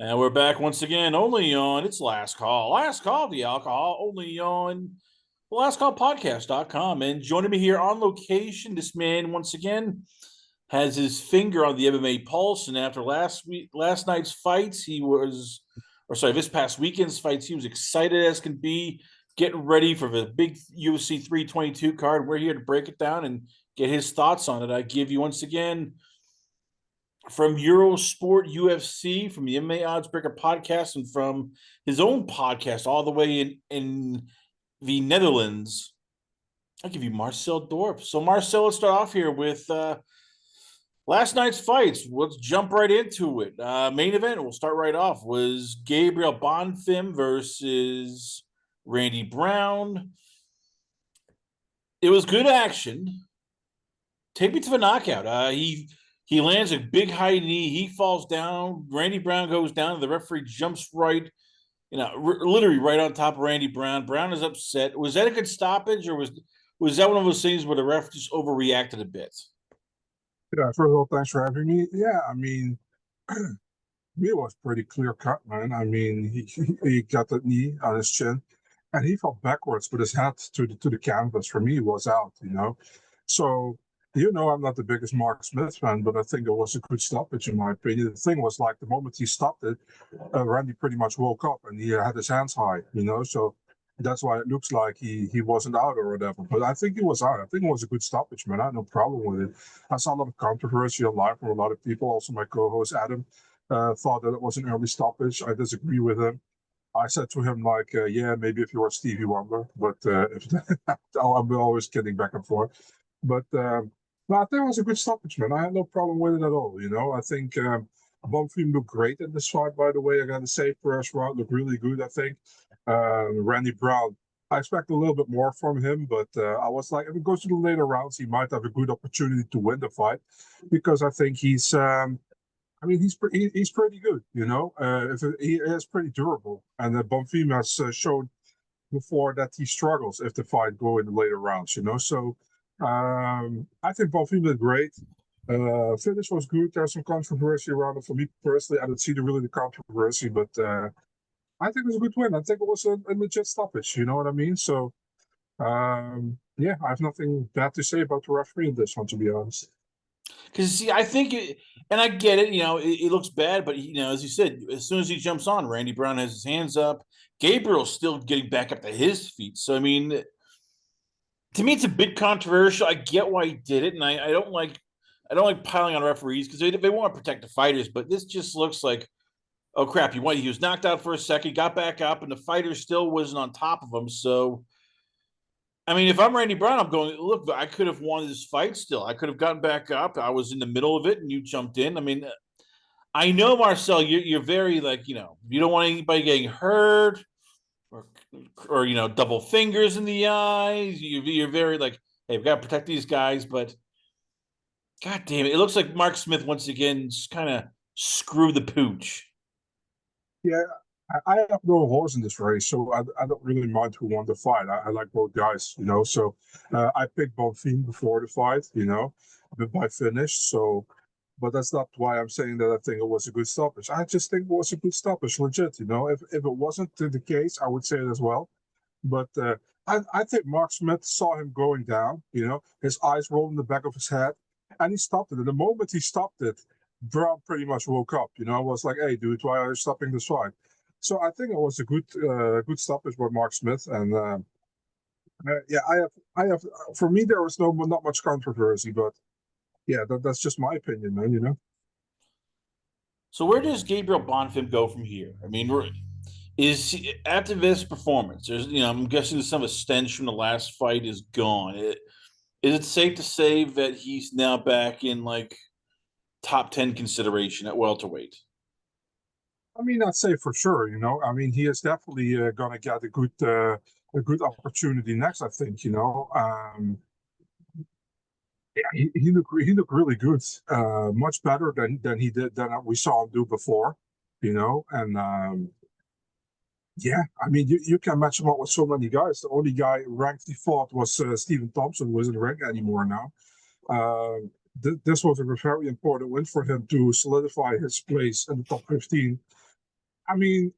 And we're back once again, only on It's Last Call. Last Call, the alcohol, only on the lastcallpodcast.com. And joining me here on location, this man, once again, has his finger on the MMA pulse. And after last night's fights, this past weekend's fights, he was excited as can be, getting ready for the big UFC 322 card. We're here to break it down and get his thoughts on it. I give you once again from Eurosport UFC, from the MMA Oddsbreaker podcast, and from his own podcast all the way in the Netherlands. I'll give you Marcel Dorff. So, Marcel, let's start off here with last night's fights. Let's jump right into it. Main event, we'll start right off, was Gabriel Bonfim versus Randy Brown. It was good action. Take me to the knockout. He lands a big high knee. He falls down. Randy Brown goes down. The referee jumps right, literally right on top of Randy Brown. Brown is upset. Was that a good stoppage, or was that one of those things where the ref just overreacted a bit? Yeah, first of all, thanks for having me. Yeah, I mean, it was pretty clear cut, man. I mean, he got the knee on his chin, and he fell backwards with his head to the canvas. For me, he was out, So, I'm not the biggest Mark Smith fan, but I think it was a good stoppage, in my opinion. The thing was, like, the moment he stopped it, Randy pretty much woke up, and he had his hands high, So that's why it looks like he wasn't out or whatever. But I think he was out. I think it was a good stoppage, man. I had no problem with it. I saw a lot of controversy online from a lot of people. Also, my co-host, Adam, thought that it was an early stoppage. I disagree with him. I said to him, like, yeah, maybe if you were Stevie Wonder, but I'm always kidding back and forth. But I think it was a good stoppage, man. I had no problem with it at all, I think Bonfim looked great in this fight, by the way. I got to say, first round looked really good, I think. Randy Brown, I expect a little bit more from him, but I was like, if it goes to the later rounds, he might have a good opportunity to win the fight, because I think he's pretty good, he is pretty durable, and Bonfim has shown before that he struggles if the fight go in the later rounds, So I think Bonfim did great. Finish was good. There's some controversy around it. For me personally, I didn't see the controversy, but I think it was a good win. I think it was a legit stoppage. You know what I mean? So, yeah, I have nothing bad to say about the referee in this one, to be honest. Because, see, I think and I get it, it looks bad, but, as you said, as soon as he jumps on, Randy Brown has his hands up. Gabriel's still getting back up to his feet. So, I mean, to me, it's a bit controversial. I get why he did it, and I don't like piling on referees because they want to protect the fighters, but this just looks like, oh crap, he was knocked out for a second, got back up, and the fighter still wasn't on top of him. So, I mean, if I'm Randy Brown, I'm going, look, I could have won this fight still. I could have gotten back up. I was in the middle of it, and you jumped in. I mean, I know, Marcel, you're very, like, you don't want anybody getting hurt or double fingers in the eyes. You're very like, hey, we've got to protect these guys, but God damn it. It looks like Mark Smith once again just kind of screwed the pooch. Yeah, I have no horse in this race, so I don't really mind who won the fight. I like both guys, So I picked Bonfim before the fight, by finish. So, but that's not why I'm saying that I think it was a good stoppage. I just think it was a good stoppage, legit. If it wasn't the case, I would say it as well. But I think Mark Smith saw him going down. His eyes rolled in the back of his head, and he stopped it. And the moment he stopped it, Brown pretty much woke up. Was like, "Hey, dude, why are you stopping this fight?" So I think it was a good stoppage by Mark Smith, and yeah, I have. For me, there was not much controversy, but yeah, that's just my opinion, man. So where does Gabriel Bonfim go from here? I mean, is after this performance? There's, I'm guessing some of the stench from the last fight is gone. Is it safe to say that he's now back in like top 10 consideration at welterweight? I mean, I'd say for sure. I mean, he is definitely going to get a good opportunity next. I think. Yeah, he looked really good. Much better than we saw him do before. And yeah, I mean, you can match him up with so many guys. The only guy ranked he fought was Stephen Thompson, who isn't ranked anymore now. This was a very important win for him to solidify his place in the top 15. I mean,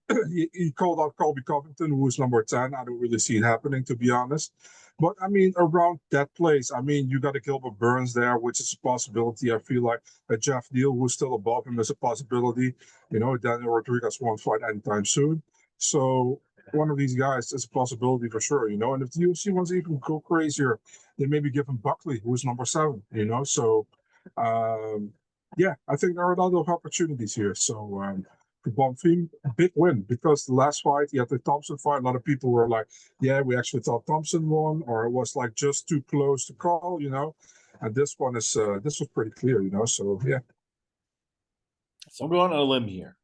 he called out Colby Covington, who was number 10. I don't really see it happening, to be honest. But I mean, around that place, I mean, you got a Gilbert Burns there, which is a possibility. I feel like a Jeff Neal, who's still above him, is a possibility. You know, Daniel Rodriguez won't fight anytime soon. So one of these guys is a possibility for sure, you know. And if the UFC wants to even go crazier, they maybe give him Buckley, who's number 7, you know. So, yeah, I think there are a lot of opportunities here. So, for Bonfim, big win because the last fight, he had the Thompson fight. A lot of people were like, yeah, we actually thought Thompson won, or it was like just too close to call, you know. And this one is, this was pretty clear, you know. So, yeah. So I'm going on a limb here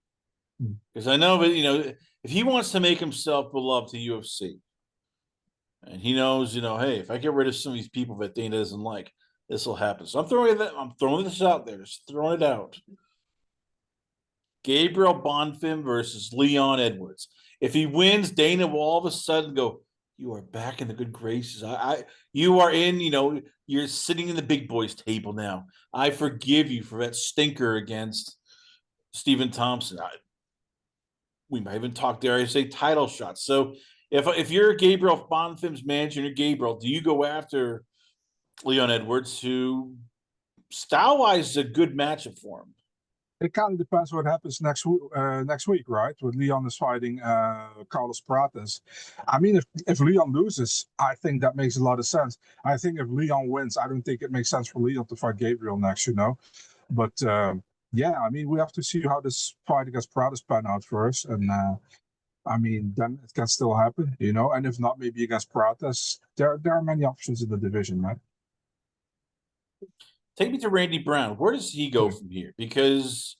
because I know that, you know, if he wants to make himself beloved to UFC and he knows, you know, hey, if I get rid of some of these people that Dana doesn't like, this will happen. So I'm throwing this out there, just throwing it out. Gabriel Bonfim versus Leon Edwards. If he wins, Dana will all of a sudden go, you are back in the good graces. You are in, you know, you're sitting in the big boys table now. I forgive you for that stinker against Stephen Thompson. We might even talk, dare I say, title shots. So if you're Gabriel Bonfim's manager, and you're Gabriel, do you go after Leon Edwards, who style-wise is a good matchup for him? It kind of depends what happens next week, right? With Leon is fighting Carlos Prates. I mean, if Leon loses, I think that makes a lot of sense. I think if Leon wins, I don't think it makes sense for Leon to fight Gabriel next, you know. But yeah, I mean, we have to see how this fight against Prates pan out first, and I mean, then it can still happen, you know. And if not, maybe against Prates, there are many options in the division, man. Take me to Randy Brown. Where does he go from here? Because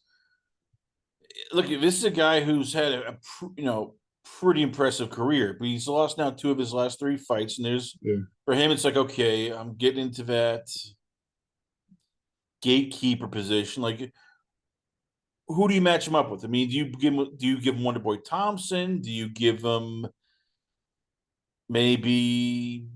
look, this is a guy who's had a you know, pretty impressive career, but he's lost now 2 of his last 3 fights, and there's for him, it's like, okay, I'm getting into that gatekeeper position. Like, who do you match him up with? I mean, do you give him Wonder Boy Thompson? Do you give him maybe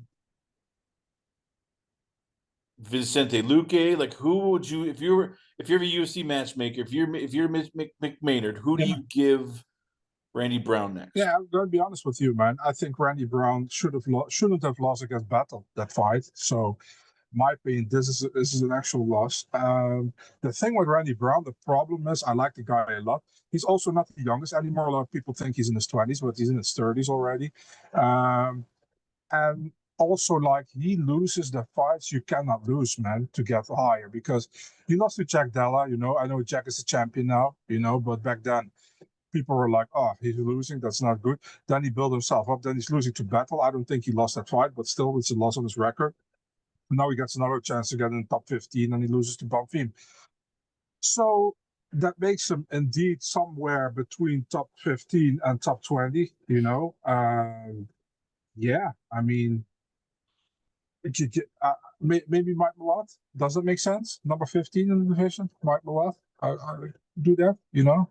Vicente Luque? Like, who would you, if you're a UFC matchmaker, if you're Mick Maynard, who do you give Randy Brown next? Yeah, I'm going to be honest with you, man. I think Randy Brown shouldn't have lost against Battle that fight. So, my opinion, this is an actual loss. The thing with Randy Brown, the problem is, I like the guy a lot. He's also not the youngest anymore. A lot of people think he's in his 20s, but he's in his 30s already. And also, like, he loses the fights you cannot lose, man, to get higher, because he lost to Jack Della. You know, I know Jack is a champion now, you know, but back then people were like, oh, he's losing, that's not good. Then he built himself up. Then he's losing to Battle. I don't think he lost that fight, but still, it's a loss on his record. Now he gets another chance to get in the top 15, and he loses to Bonfim. So that makes him indeed somewhere between top 15 and top 20, you know. Yeah, I mean, maybe Mike Malott. Does it make sense? Number 15 in the division, Mike Malott. I do that, you know.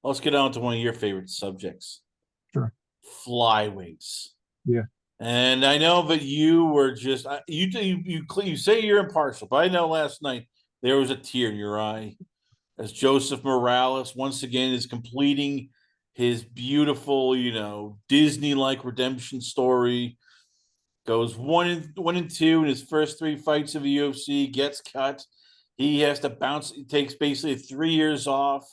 Let's get on to one of your favorite subjects. Sure. Flyweights. Yeah. And I know that you were just you say you're impartial, but I know last night there was a tear in your eye as Joseph Morales once again is completing his beautiful, you know, Disney-like redemption story. Goes 1-2 in his first 3 fights of the UFC, gets cut. He has to bounce. He takes basically 3 years off,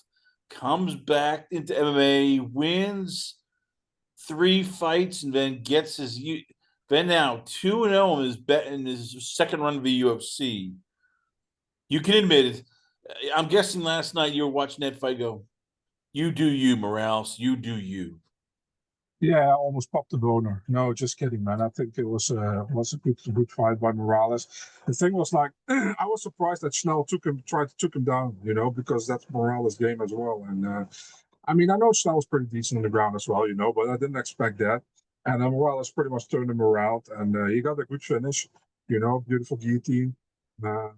comes back into MMA, wins 3 fights, and then gets his. Then now 2-0 in his bet in his second run of the UFC. You can admit it. I'm guessing last night you were watching that fight. Go, you do you, Morales. You do you. Yeah, I almost popped the boner. No, just kidding, man. I think it was a good fight by Morales. The thing was, like, I was surprised that Schnell tried to took him down, you know, because that's Morales' game as well. And I mean, I know Schnell was pretty decent on the ground as well, you know, but I didn't expect that. And Morales pretty much turned him around, and he got a good finish, you know, beautiful guillotine. Uh,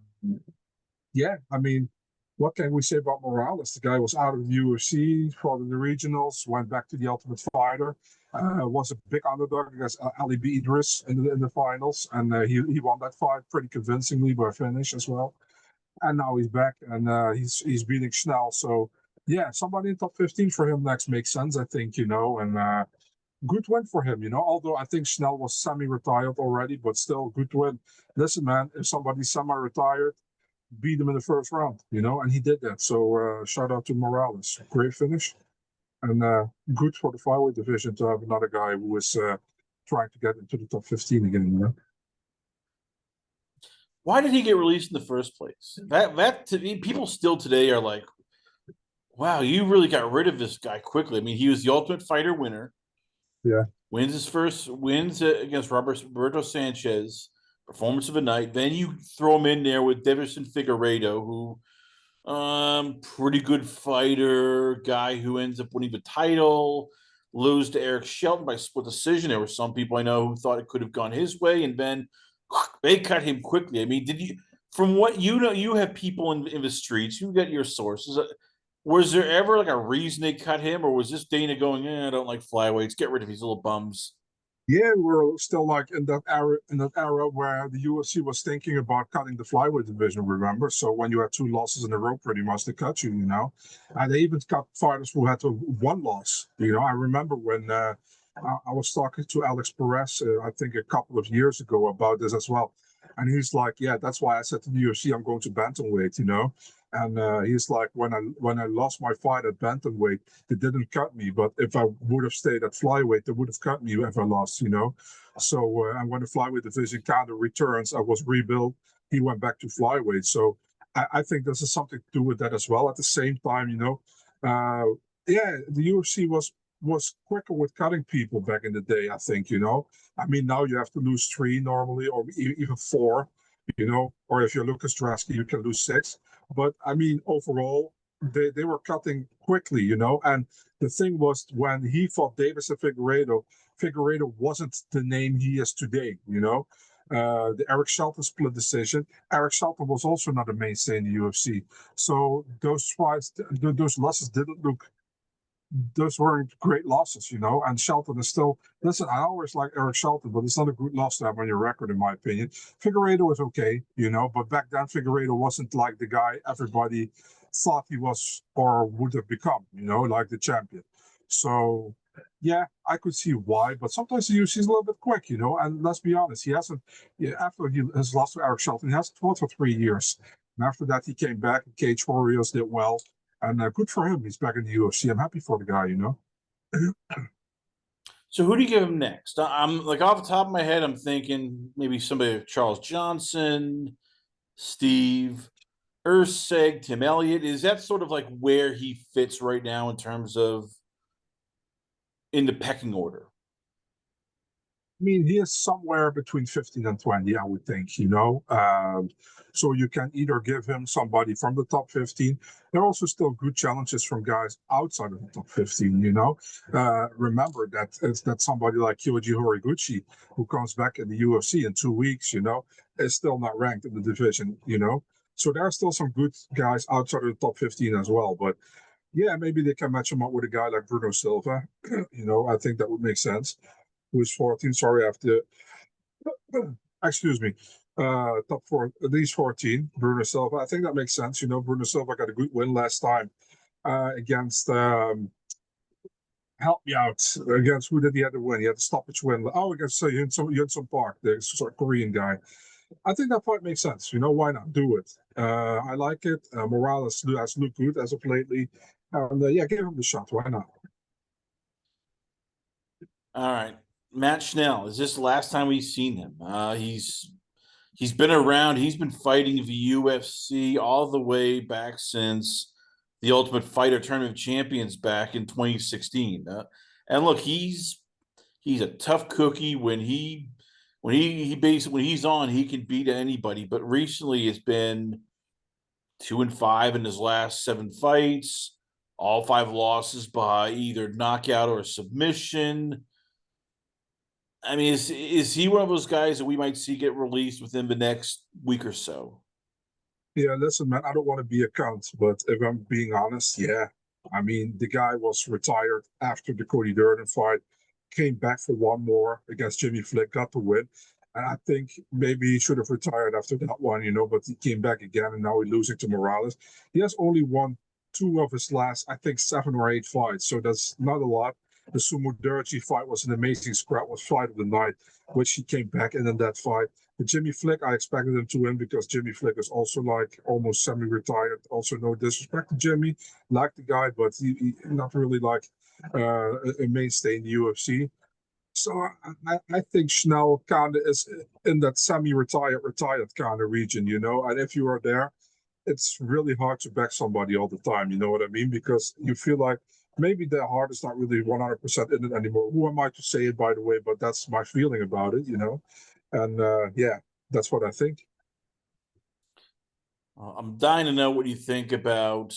yeah, I mean, what can we say about Morales? The guy was out of the UFC, fought in the regionals, went back to the Ultimate Fighter, was a big underdog against Ali B. Idris in the finals, and he won that fight pretty convincingly by a finish as well. and now he's back, and he's beating Schnell. So yeah, somebody in top 15 for him next makes sense, I think, and good win for him, although I think Schnell was semi-retired already, but still good win. Listen, man, if somebody's semi-retired, beat him in the first round, and he did that. So shout out to Morales. Great finish. And good for the flyweight division to have another guy who is trying to get into the top 15 again, Why did he get released in the first place? That to me, people still today are like, wow, you really got rid of this guy quickly. I mean, he was the Ultimate Fighter winner. Yeah. Wins against Roberto Sanchez, performance of the night. Then you throw him in there with Davison Figueiredo, who pretty good fighter, guy who ends up winning the title, lose to Eric Shelton by split decision. There were some people I know who thought it could have gone his way, and then they cut him quickly. I mean, did you, from what you know, you have people in the streets, you get your sources. Was there ever like a reason they cut him, or was this Dana going, I don't like flyweights, get rid of these little bums? Yeah, we're still like in that era where the UFC was thinking about cutting the flyweight division, remember? So when you had 2 losses in a row, pretty much they cut you, and they even cut fighters who had 1 loss. I remember when I was talking to Alex Perez, I think a couple of years ago about this as well, and he's like, "Yeah, that's why I said to the UFC, I'm going to bantamweight." And he's like, when I lost my fight at bantamweight, they didn't cut me, but if I would have stayed at flyweight, they would have cut me if I lost. So and when the flyweight division kind of returns, I was rebuilt. He went back to flyweight. So I think this is something to do with that as well. At the same time, yeah, the UFC was quicker with cutting people back in the day. I think. I mean, now you have to lose 3 normally, or even 4. Or if you're Lucas Drasky, you can lose 6. But I mean, overall, they were cutting quickly, And the thing was, when he fought Davis and Figueiredo wasn't the name he is today, The Eric Shelton split decision. Eric Shelton was also not a mainstay in the UFC. So those fights, those losses didn't look. Those weren't great losses, and Shelton is still, listen, I always like Eric Shelton, but it's not a good loss to have on your record, in my opinion. Figueiredo was okay, but back then Figueiredo wasn't like the guy everybody thought he was or would have become, like the champion. So yeah, I could see why, but sometimes the UFC is a little bit quick, and let's be honest, he hasn't, after he has lost to Eric Shelton, he hasn't fought for 3 years. And after that, he came back, Cage Warriors did well. And good for him. He's back in the UFC. I'm happy for the guy. So who do you give him next? I'm like, off the top of my head, I'm thinking maybe somebody like Charles Johnson, Steve Urseg, Tim Elliott. Is that sort of like where he fits right now in terms of in the pecking order? I mean, he is somewhere between 15 and 20, I would think. So you can either give him somebody from the top 15. There are also still good challenges from guys outside of the top 15. Remember that somebody like Kyoji Horiguchi, who comes back in the UFC in 2 weeks, is still not ranked in the division. So there are still some good guys outside of the top 15 as well. But yeah, maybe they can match him up with a guy like Bruno Silva. I think that would make sense. Who's 14? Sorry, I have to. Excuse me. Top 4, at least 14. Bruno Silva. I think that makes sense. Bruno Silva got a good win last time against. Help me out. Against who did he have to win? He had a stoppage win. Oh, against Yunson Park, the sort of Korean guy. I think that fight makes sense. Why not do it? I like it. Morales has looked good as of lately. Yeah, give him the shot. Why not? All right. Matt Schnell, is this the last time we've seen him? He's been around. He's been fighting the UFC all the way back since the Ultimate Fighter Tournament of Champions back in 2016. And look, he's a tough cookie. When he's on, he can beat anybody. But recently, it's been 2-5 in his last 7 fights. All 5 losses by either knockout or submission. I mean, is he one of those guys that we might see get released within the next week or so? Yeah, listen, man, I don't want to be a cunt, but if I'm being honest, yeah. I mean, the guy was retired after the Cody Durden fight, came back for one more against Jimmy Flick, got the win. And I think maybe he should have retired after that one, but he came back again, and now he's losing to Morales. He has only won 2 of his last, I think, 7 or 8 fights, so that's not a lot. The Sumo Derji fight was an amazing scrap, was fight of the night, which he came back in that fight. The Jimmy Flick, I expected him to win because Jimmy Flick is also like almost semi-retired. Also, no disrespect to Jimmy, like the guy, but he not really like a mainstay in the UFC. So I think Schnell kind of is in that semi-retired, retired kind of region, And if you are there, it's really hard to back somebody all the time. You know what I mean? Because you feel like maybe their heart is not really 100% in it anymore. Who am I to say it, by the way? But that's my feeling about it, And yeah, that's what I think. I'm dying to know what you think about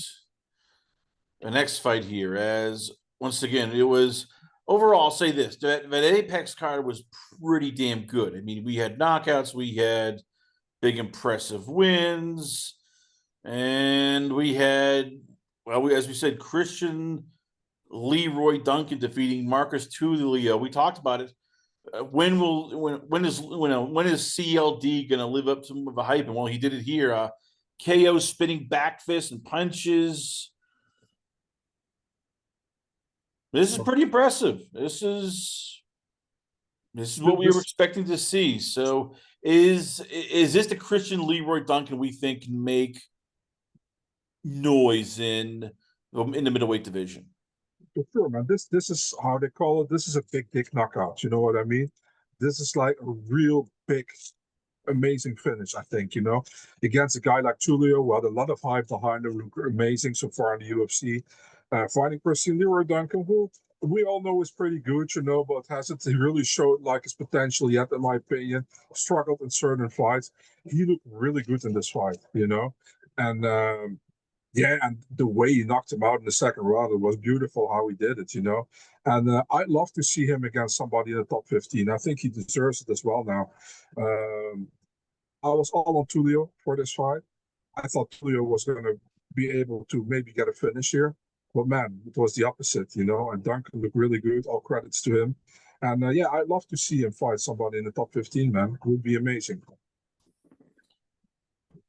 the next fight here. As once again, it was overall. I'll say this: that Apex card was pretty damn good. I mean, we had knockouts, we had big impressive wins, and we had, well, as we said, Christian Leroy Duncan defeating Marcus Tulio. We talked about it. When is CLD going to live up to the hype? And well, he did it here. KO spinning back fists and punches. This is pretty impressive. This is what we were expecting to see. So is this the Christian Leroy Duncan we think can make noise in the middleweight division? For sure, man. This is how they call it. This is a big dick knockout. You know what I mean? This is like a real big, amazing finish, I think, against a guy like Tulio, who had a lot of hype behind him, look amazing so far in the UFC. Fighting Christian Leroy Duncan, who we all know is pretty good, but hasn't really showed like his potential yet, in my opinion. Struggled in certain fights. He looked really good in this fight, And yeah, and the way he knocked him out in the second round, it was beautiful how he did it, And I'd love to see him against somebody in the top 15. I think he deserves it as well now. I was all on Tulio for this fight. I thought Tulio was going to be able to maybe get a finish here. But man, it was the opposite, And Duncan looked really good. All credits to him. And yeah, I'd love to see him fight somebody in the top 15, man. It would be amazing.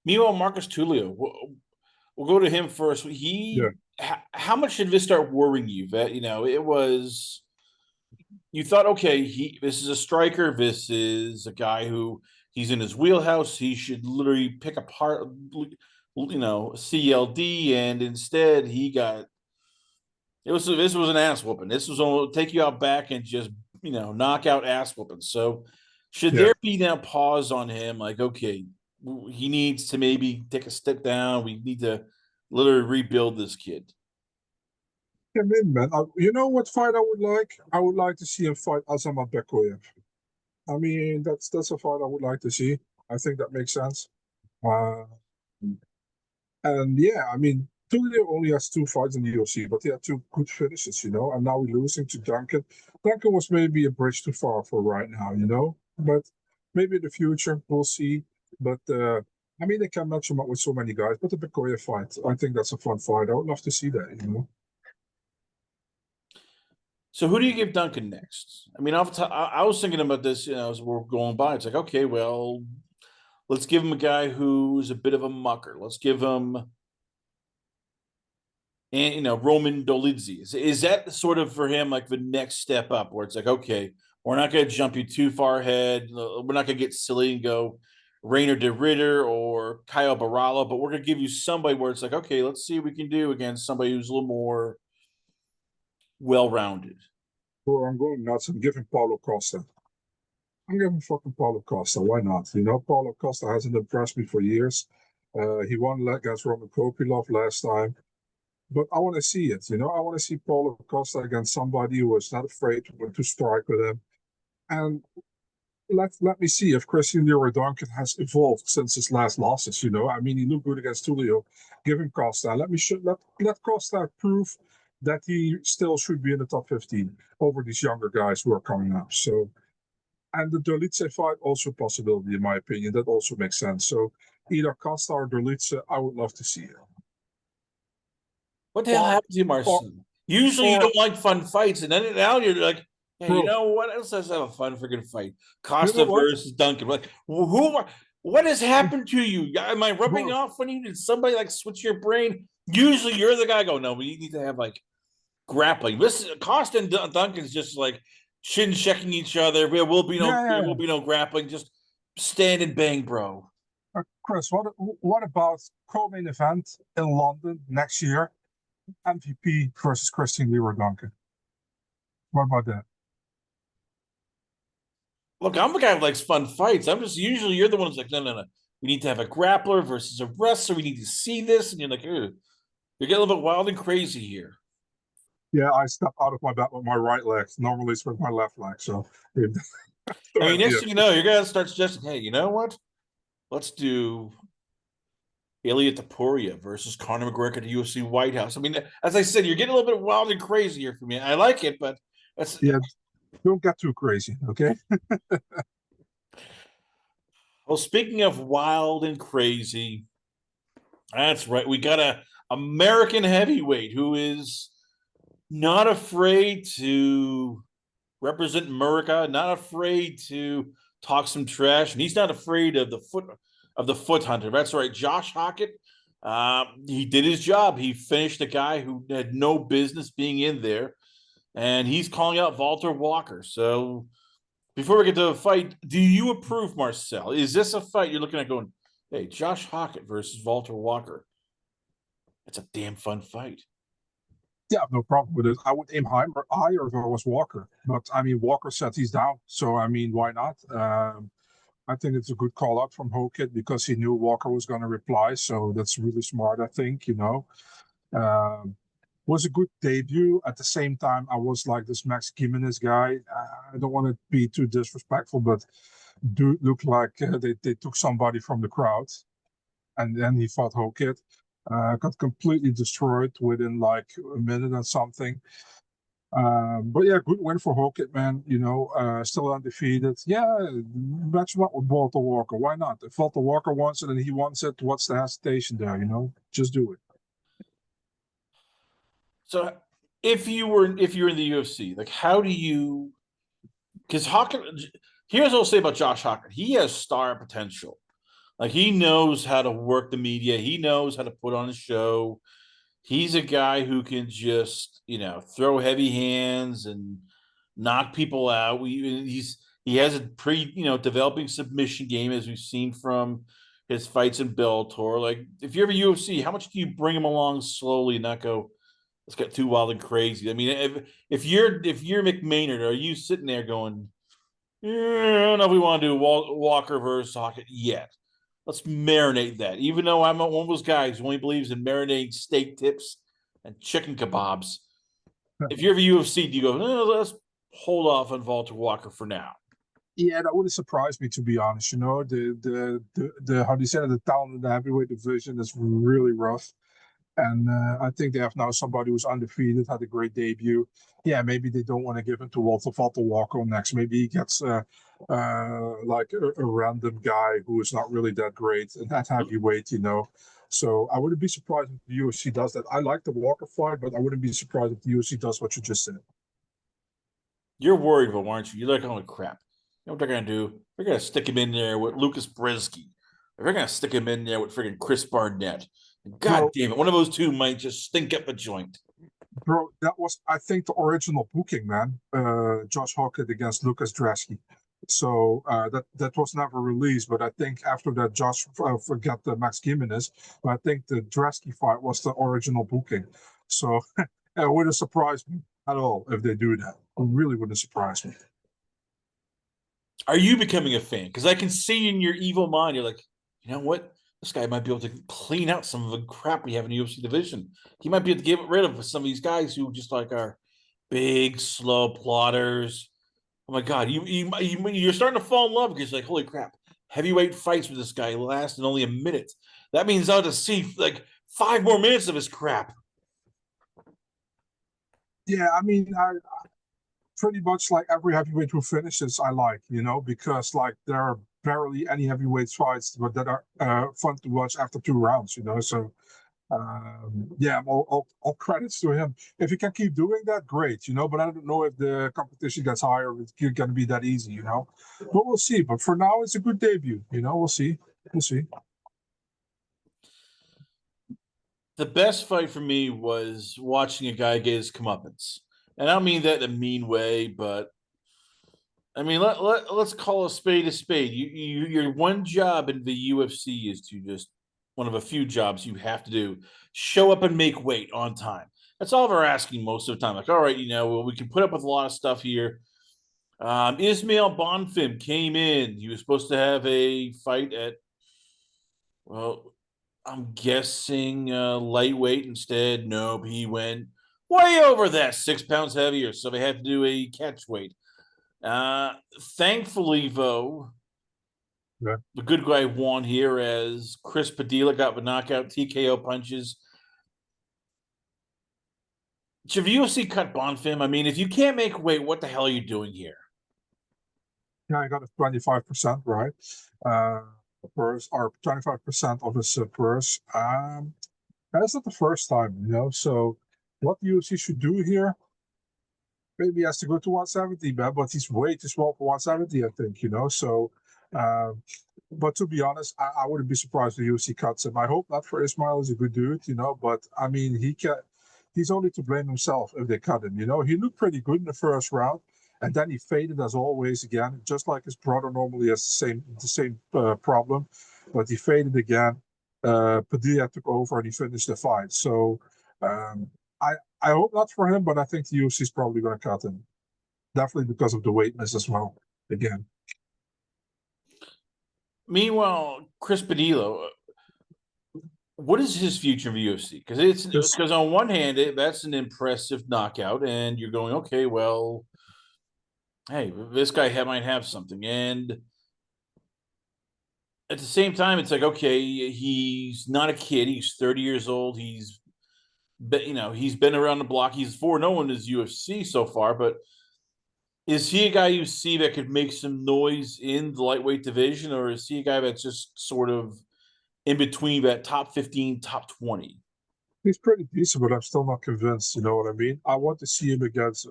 Meanwhile, Marcus Tulio, we'll go to him first. How much did this start worrying you? That it was. You thought, okay, this is a striker. This is a guy who he's in his wheelhouse. He should literally pick apart, CLD, and instead he got. This was an ass whooping. This was going to take you out back and just knock out ass whooping. So should there be now pause on him? Like, okay, he needs to maybe take a step down. We need to literally rebuild this kid. Him in, man. You know what fight I would like? I would like to see him fight Azamat Bekoyev. I mean, that's a fight I would like to see. I think that makes sense. And yeah, I mean, Tulio only has 2 fights in the UFC, but he had 2 good finishes, And now we're losing to Duncan. Duncan was maybe a bridge too far for right now, But maybe in the future we'll see. But I mean, they can match him up with so many guys. But the Bekoyev fight, I think that's a fun fight. I would love to see that, So who do you give Duncan next? I mean, I was thinking about this, as we're going by. It's like, okay, well, let's give him a guy who's a bit of a mucker. Let's give him, and Roman Dolidze. Is that sort of for him like the next step up, where it's like, okay, we're not going to jump you too far ahead. We're not going to get silly and go Rainer de Ritter or Kyle Barala, but we're going to give you somebody where it's like, okay, let's see what we can do against somebody who's a little more well-rounded. Well, I'm going nuts. I'm giving Paulo Costa. I'm giving fucking Paulo Costa. Why not? Paulo Costa hasn't impressed me for years. He won against Roman Kopylov last time. But I want to see it, I want to see Paulo Costa against somebody who is not afraid to strike with him. And let me see if Christian Leroy Duncan has evolved since his last losses, I mean, he looked good against Tulio. Give him Costa. Let Costa prove that he still should be in the top 15 over these younger guys who are coming up. So, and the Dolidze fight, also a possibility, in my opinion. That also makes sense. So either Costa or Dolidze, I would love to see it. What the hell happened to you, Marcel? Usually you don't like fun fights, and then now you're like, Yeah, you bro. know what? Let's have a fun freaking fight. You know Costa what, versus Duncan. Like, who? What has happened to you? Am I rubbing bro? off on you? Did somebody like switch your brain? Usually, you're the guy. Go no, we need to have like grappling. This Costa and Duncan's just like chin checking each other. Yeah, yeah, There will yeah. be no grappling. Just stand and bang, bro. Chris, what about co-main event in London next year? MVP versus Christian Leroy Duncan. What about that? Look, I'm the guy who likes fun fights. I'm just usually you're the one who's like, no, no, no. We need to have a grappler versus a wrestler. We need to see this, and you're like, you're getting a little bit wild and crazy here. Yeah, I step out of my bat with my right leg. Normally it's with my left leg. So that's the I mean, idea. next thing you know, you're gonna start suggesting, hey, you know what? Let's do Ilya Taporia versus Conor McGregor at the UFC White House. I mean, as I said, you're getting a little bit wild and crazy here for me. I like it, but that's Yeah, don't get too crazy, okay? well. Speaking of wild and crazy, that's right. We got a American heavyweight who is not afraid to represent America, not afraid to talk some trash, and he's not afraid of the foot hunter. That's right, Josh Hockett. He did his job. He finished a guy who had no business being in there, and he's calling out Walter Walker. So before we get to the fight, do you approve, Marcel? Is this a fight you're looking at going, hey, Josh Hockett versus Walter Walker? It's a damn fun fight. Yeah, no problem with it. I would aim higher if I was Walker. But I mean, Walker said he's down. So, I mean, why not? I think it's a good call out from Hokit because he knew Walker was going to reply. So that's really smart, I think, you know. Was a good debut. At the same time, I was like this Max Gimenez guy. I don't want to be too disrespectful, but do look like they took somebody from the crowd, and then he fought Hokit. Got completely destroyed within like a minute and something. But yeah, good win for Hokit, man. You know, still undefeated. Yeah, match him up with Walter Walker. Why not? If Walter Walker wants it and he wants it, what's the hesitation there? You know, just do it. So if you're in the UFC, like how do you because Hawkins here's what I'll say about Josh Hawkins. He has star potential. Like he knows how to work the media, he knows how to put on a show. He's a guy who can just, throw heavy hands and knock people out. He has a pretty, developing submission game as we've seen from his fights in Bellator. Like if you're a UFC, how much do you bring him along slowly and not go, let's get too wild and crazy? I mean, if you're McMaynard, are you sitting there going, I don't know if we want to do Walker versus Socket yet? Let's marinate that. Even though I'm not one of those guys who only believes in marinating steak tips and chicken kebabs. If you're a UFC, do you go, no, let's hold off on Walter Walker for now? Yeah, that wouldn't surprise me to be honest. You know, the how do you say it, the talent in the heavyweight division is really rough. And I think they have now somebody who's undefeated, had a great debut. Yeah, maybe they don't want to give it to Walter Walker next. Maybe he gets like a random guy who is not really that great and that heavyweight, you know. So I wouldn't be surprised if the UFC does that. I like the Walker fight, but I wouldn't be surprised if the UFC does what you just said. You're worried about, aren't you? You're like, oh crap. You know what they're gonna do? They're gonna stick him in there with Lucas Brzezski. They're gonna stick him in there with freaking Chris Barnett. And God Bro, damn it, one of those two might just stink up a joint. bro, that was I think the original booking, man. Josh Hockett against Lucas Brzezski. So that was never released, but I think after that, Josh forgot the Max Gimenez. But I think the Dresky fight was the original booking. So it wouldn't surprise me at all if they do that. It really wouldn't surprise me. Are you becoming a fan? Because I can see in your evil mind, you're like, you know what? This guy might be able to clean out some of the crap we have in the UFC division. He might be able to get rid of some of these guys who just like are big, slow plotters. Oh my god, you're starting to fall in love because you're like, holy crap, heavyweight fights with this guy lasting only a minute. That means I'll just see like 5 more minutes of his crap. Yeah, I mean, I pretty much like every heavyweight who finishes, I like, you know, because like there are barely any heavyweight fights but that are fun to watch after 2 rounds, you know. So Yeah, all credits to him. If he can keep doing that, great, but I don't know if the competition gets higher, it's going to be that easy, but we'll see. But for now, it's a good debut, we'll see. We'll see. The best fight for me was watching a guy get his comeuppance. And I don't mean that in a mean way, but I mean, let's call a spade a spade. Your one job in the UFC is to just one of a few jobs you have to do: show up and make weight on time. That's all we're asking most of the time. Like, all right, well, we can put up with a lot of stuff here. Ismail Bonfim came in. He was supposed to have a fight at, well, I'm guessing lightweight instead. Nope, he went way over that, 6 pounds heavier. So they had to do a catch weight. Thankfully, though, Yeah. the good guy won here as Chris Padilla got the knockout TKO punches. Should the UFC cut Bonfim? I mean, if you can't make weight, what the hell are you doing here? Yeah, I got a 25%, right? Purse, or 25% of his purse. That's not the first time, So what the UFC should do here, maybe he has to go to 170, man, but he's way too small for 170, I think, So, but to be honest, I wouldn't be surprised if the UFC cuts him. I hope not for Ismail. He's a good dude, But I mean, he's only to blame himself if they cut him. He looked pretty good in the first round, and then he faded as always again, just like his brother normally has the same problem, but he faded again. Padilla took over and he finished the fight. So I hope not for him, but I think the UFC is probably going to cut him. Definitely because of the weight miss as well. Again. Meanwhile, Chris Padilla, what is his future in the UFC? Because on one hand, that's an impressive knockout, and you're going, okay, well, hey, this guy might have something, and at the same time, it's like, okay, he's not a kid. He's 30 years old. He's been around the block. He's 4-0 in his UFC so far, but is he a guy you see that could make some noise in the lightweight division, or is he a guy that's just sort of in between that top 15, top 20? He's pretty decent, but I'm still not convinced. You know what I mean? I want to see him against.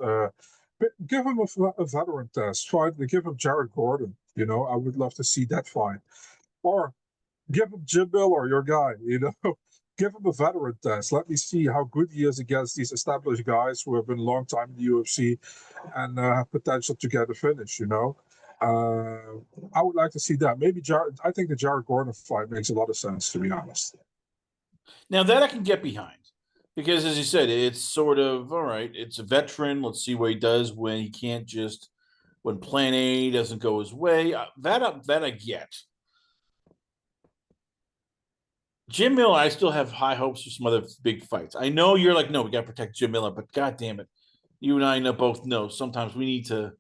Give him a veteran test. Fight. Give him Jared Gordon. I would love to see that fight. Or give him Jim Miller, your guy. Give him a veteran test. Let me see how good he is against these established guys who have been a long time in the UFC and have potential to get a finish. I would like to see that. Maybe Jared. I think the Jared Gordon fight makes a lot of sense, to be honest. Now that I can get behind, because as you said, it's sort of all right. It's a veteran. Let's see what he does when he can't just when Plan A doesn't go his way. That I get. Jim Miller, I still have high hopes for some other big fights. I know you're like, no, we got to protect Jim Miller, but God damn it, you and I both know sometimes we need to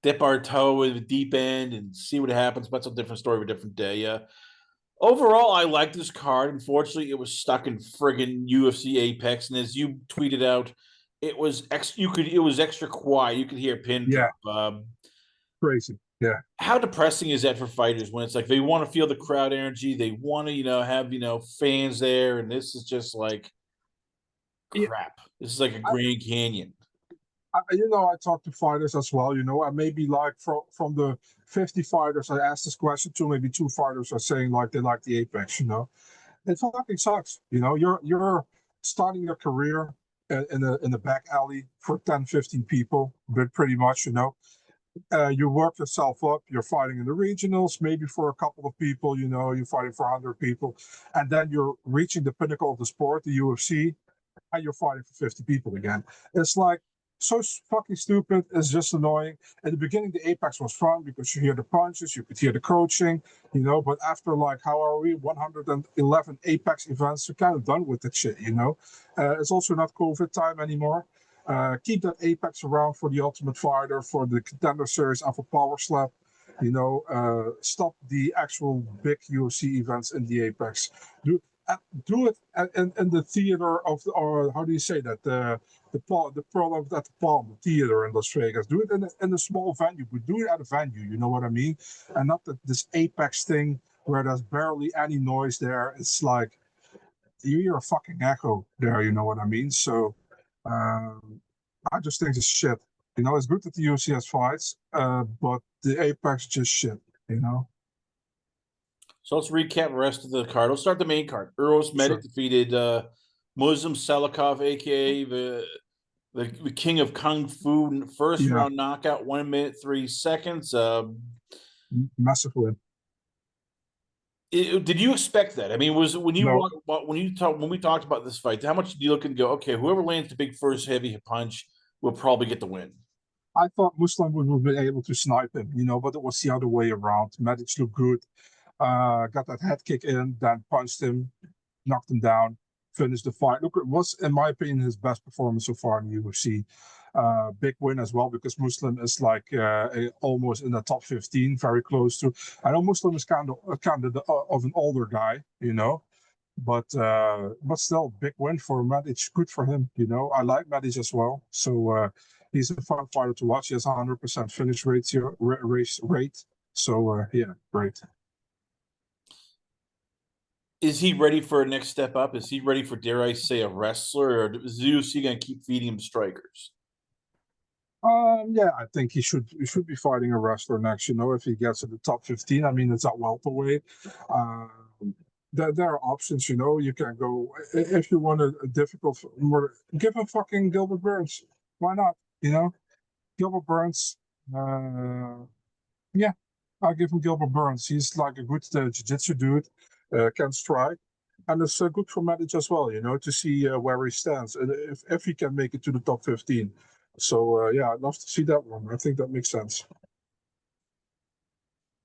dip our toe in the deep end and see what happens. But that's a different story for a different day. Overall, I like this card. Unfortunately, it was stuck in friggin' UFC Apex, and as you tweeted out, it was extra quiet. You could hear a pin drop. Crazy. Yeah. How depressing is that for fighters when it's like they want to feel the crowd energy, they want to have fans there, and this is just like crap. This is like a Grand Canyon. I talk to fighters as well, and maybe like from the 50 fighters I asked this question to, maybe 2 fighters are saying like they like the Apex, It fucking sucks. You're starting your career in the back alley for 10, 15 people, but pretty much, you work yourself up, you're fighting in the regionals, maybe for a couple of people, you're fighting for 100 people, and then you're reaching the pinnacle of the sport, the UFC, and you're fighting for 50 people again. It's like so fucking stupid. It's just annoying. At the beginning, the Apex was fun because you hear the punches, you could hear the coaching, but after like, how are we, 111 Apex events, you're kind of done with that shit, It's also not COVID time anymore. Keep that Apex around for the Ultimate Fighter, for the Contender Series, and for Power Slap. Stop the actual big UFC events in the Apex. Do it in the theater of, or how do you say that? The Pearl at the Palm Theater in Las Vegas. Do it in a small venue, but do it at a venue. You know what I mean? And not this Apex thing where there's barely any noise there. It's like, you're a fucking echo there. You know what I mean? So I just think it's shit. You know, it's good that the UFC has fights, but the Apex is just shit. You know. So let's recap the rest of the card. Let's start the main card. Eros Medic Sure. defeated Muslim Salikov, aka the king of kung fu, first Yeah, round knockout, 1 minute 3 seconds. massive win. Did you expect that? I mean, was when you No, when we talked about this fight, how much did you look and go, okay, whoever lands the big first heavy punch will probably get the win? I thought Muslim would have been able to snipe him, you know, but it was the other way around. Medic looked good, got that head kick in, then punched him, knocked him down, finished the fight. Look, it was, in my opinion, his best performance so far in the UFC. Big win as well because Muslim is like almost in the top 15, very close to. I know Muslim is kind of an older guy, you know, but still big win for Medic. Good for him, you know. I like Medic as well, so he's a fun fighter to watch. He has 100% finish rate. So yeah, great. Is he ready for a next step up? Is he ready for, dare I say, a wrestler, or is the UFC going to keep feeding him strikers? Yeah, I think he should be fighting a wrestler next. You know, if he gets to the top 15, I mean, it's at welterweight. Um, there are options. You know, you can go if you want a difficult, more give him fucking Gilbert Burns. Why not? You know, Gilbert Burns. Yeah, I'll give him Gilbert Burns. He's like a good jiu-jitsu dude, can strike. And it's good for Medic as well, you know, to see where he stands and if he can make it to the top 15. So, yeah, I'd love to see that one. I think that makes sense.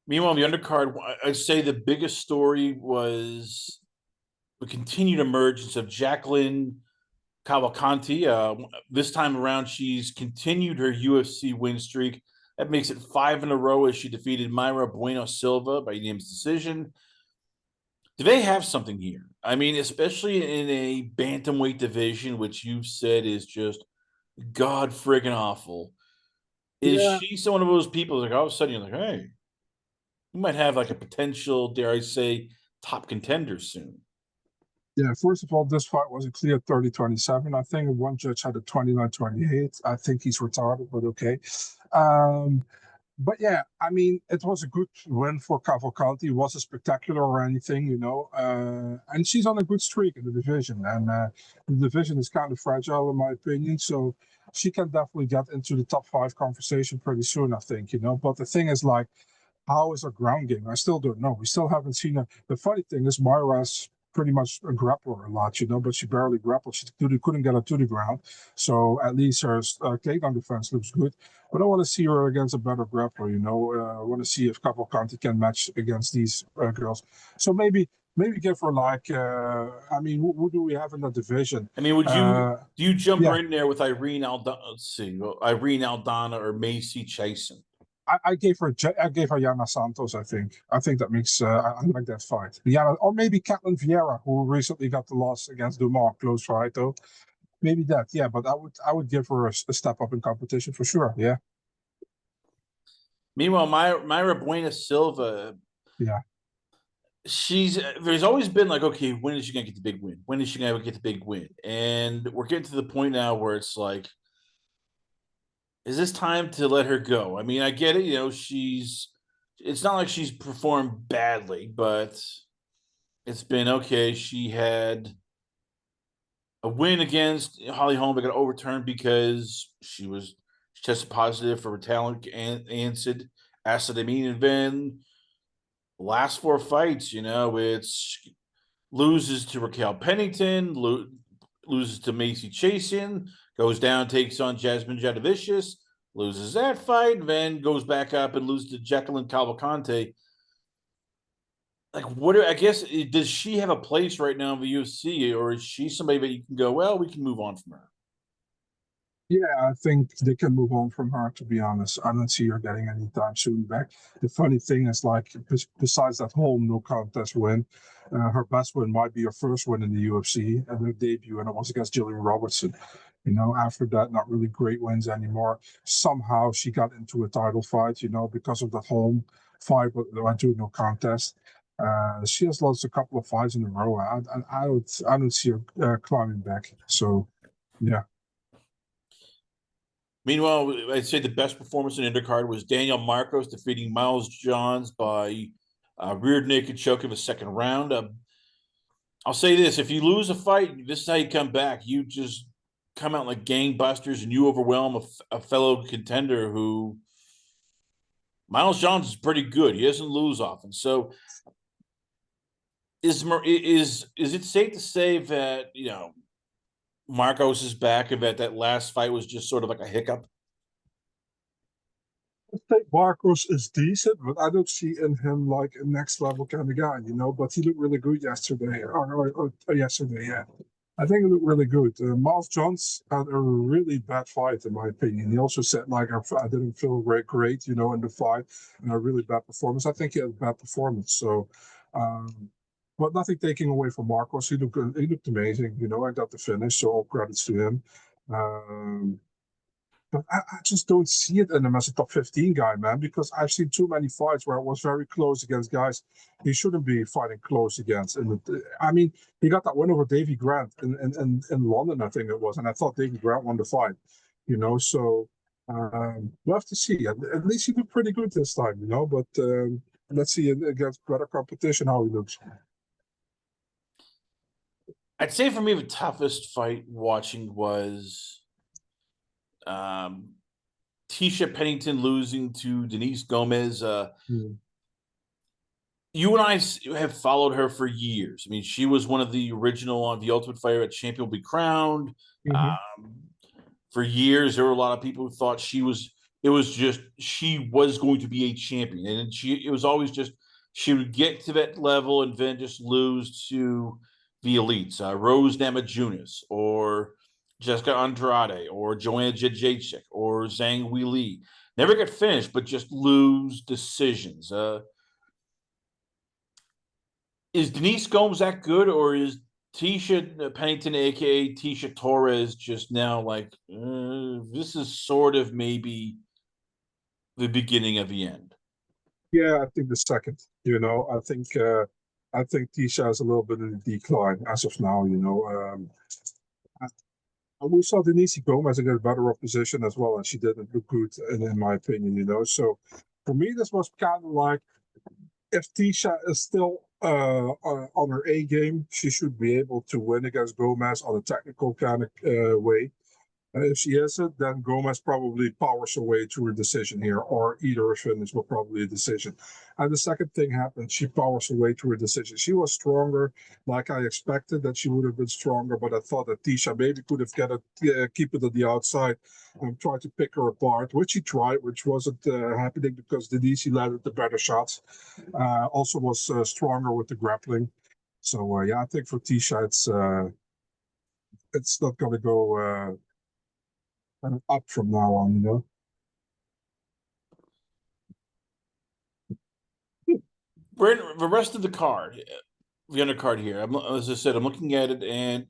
Meanwhile, on the undercard, I'd say the biggest story was the continued emergence of Jacqueline Cavalcanti. This time around, she's continued her UFC win streak. That makes it 5 in a row as she defeated Mayra Bueno Silva by unanimous decision. Do they have something here? I mean, especially in a bantamweight division, which you've said is just god friggin' awful. Is Yeah, she one of those people like all of a sudden you're like, hey, you might have like a potential, dare I say, top contender soon? yeah. First of all, this fight was a clear 30-27. I think one judge had a 29-28. I think he's retarded, but okay. Um, But yeah, I mean, it was a good win for Cavalcanti. It wasn't spectacular or anything, you know. And she's on a good streak in the division. And the division is kind of fragile, in my opinion. So she can definitely get into the top 5 conversation pretty soon, I think, you know. But the thing is, like, how is her ground game? I still don't know. We still haven't seen her. The funny thing is, Myra's pretty much a grappler a lot, you know, but she barely grappled. She couldn't get her to the ground. So at least her takedown defense looks good. But I want to see her against a better grappler, you know. I want to see if Cavalcanti can match against these girls. So maybe give her like, I mean, who do we have in the division? I mean, would you do you jump Yeah, right in there with Irene Aldana? Let's see, Irene Aldana or Macy Chasen? I gave her Yana Santos. I think that makes I like that fight. Yana, or maybe Caitlin Vieira, who recently got the loss against Dumas, close fight though. Maybe that, yeah. But I would give her a step up in competition for sure. Yeah, Meanwhile, Myra Buena Silva, yeah, there's always been like, okay, when is she gonna get the big win? When is she gonna get the big win? And we're getting to the point now where it's like, is this time to let her go? I mean, I get it, you know, it's not like she's performed badly, but it's been okay. She had a win against Holly Holm that got overturned because she tested positive for Ritalin and acidamine, and then the last 4 fights, you know, it's loses to Raquel Pennington, loses to Macy Chasen, goes down, takes on Jasmine Jadavicius, loses that fight, then goes back up and loses to Jacqueline Cavalcante. Like, I guess, does she have a place right now in the UFC, or is she somebody that you can go, well, we can move on from her? yeah. I think they can move on from her. To be honest, I don't see her getting any time soon back. The funny thing is, like, besides that whole no contest win, her best win might be her first win in the UFC and her debut, and it was against Jillian Robertson. You know, after that, not really great wins anymore. Somehow she got into a title fight, you know, because of that home fight, but went to no contest. She has lost a couple of fights in a row. I don't see her climbing back. So, yeah. Meanwhile, I'd say the best performance in undercard was Daniel Marcos defeating Miles Johns by rear naked choke of a second round. I'll say this: if you lose a fight, this is how you come back. You just come out like gangbusters and you overwhelm a fellow contender who Miles Johns is pretty good. He doesn't lose often. So is it safe to say that Marcos is back and that last fight was just sort of like a hiccup? I think Marcos is decent, but I don't see in him like a next level kind of guy, But he looked really good yesterday, or yesterday, yeah. I think he looked really good. Miles Johns had a really bad fight, in my opinion. He also said like I didn't feel great, in the fight, and a really bad performance. I think he had a bad performance. So, but nothing taking away from Marcos. He looked amazing, I got the finish, so all credits to him. But I just don't see it in him as a top 15 guy, man, because I've seen too many fights where it was very close against guys he shouldn't be fighting close against. And I mean, he got that win over Davy Grant in London, I think it was, and I thought Davy Grant won the fight, So we'll have to see. At least he looked pretty good this time, But let's see against better competition how he looks. I'd say for me, the toughest fight watching was Tisha Pennington losing to Denise Gomez. You and I have followed her for years. I mean, she was one of the original on The Ultimate Fighter at Champion Will Be Crowned. For years, there were a lot of people who thought she was going to be a champion. And it was always just she would get to that level and then just lose to the elites, Rose Namajunas or Jessica Andrade or Joanna Jędrzejczyk or Zhang Weili. Never get finished, but just lose decisions. Is Denise Gomes that good, or is Tisha Pennington, aka Tisha Torres, just now like this is sort of maybe the beginning of the end? Yeah, I think the second. I think Tisha is a little bit in a decline as of now. We saw Denise Gomez in a better opposition as well, and she didn't look good, in my opinion. So for me, this was kind of like if Tisha is still on her A game, she should be able to win against Gomez on a technical kind of way. And if she isn't, then Gomez probably powers her way to a decision here, or either a finish, but probably a decision. And the second thing happened, she powers her way to a decision. She was stronger, like I expected that she would have been stronger, but I thought that Tisha maybe could have keep it on the outside and try to pick her apart, which she tried, which wasn't happening because Denise landed the better shots. Also was stronger with the grappling. So yeah, I think for Tisha, it's not going to go up from now on. We're in the rest of the card, the undercard here. As I said, I'm looking at it, and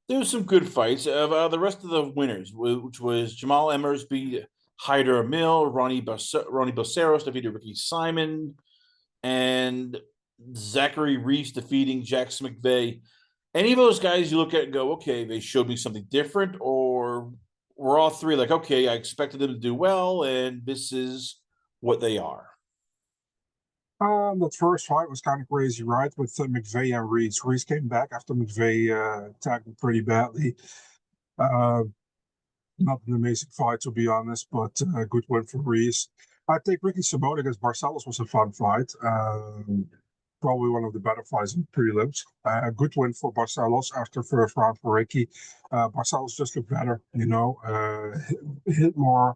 there was some good fights. The rest of the winners, which was Jamal Emmers beat Hyder Emil, Ronnie Boceros defeated Ricky Simon, and Zachary Reese defeating Jackson McVeigh. Any of those guys you look at and go, okay, they showed me something different, or we're all three like, okay, I expected them to do well, and this is what they are. That first fight was kind of crazy, right? With McVeigh and Reese. Reese came back after McVeigh attacked him pretty badly. Not an amazing fight, to be honest, but a good win for Reese. I think Ricky Simone against Barcelos was a fun fight. Probably one of the better fights in the prelims. A good win for Barcelos after first round for Ricky. Barcelos just looked better, hit more,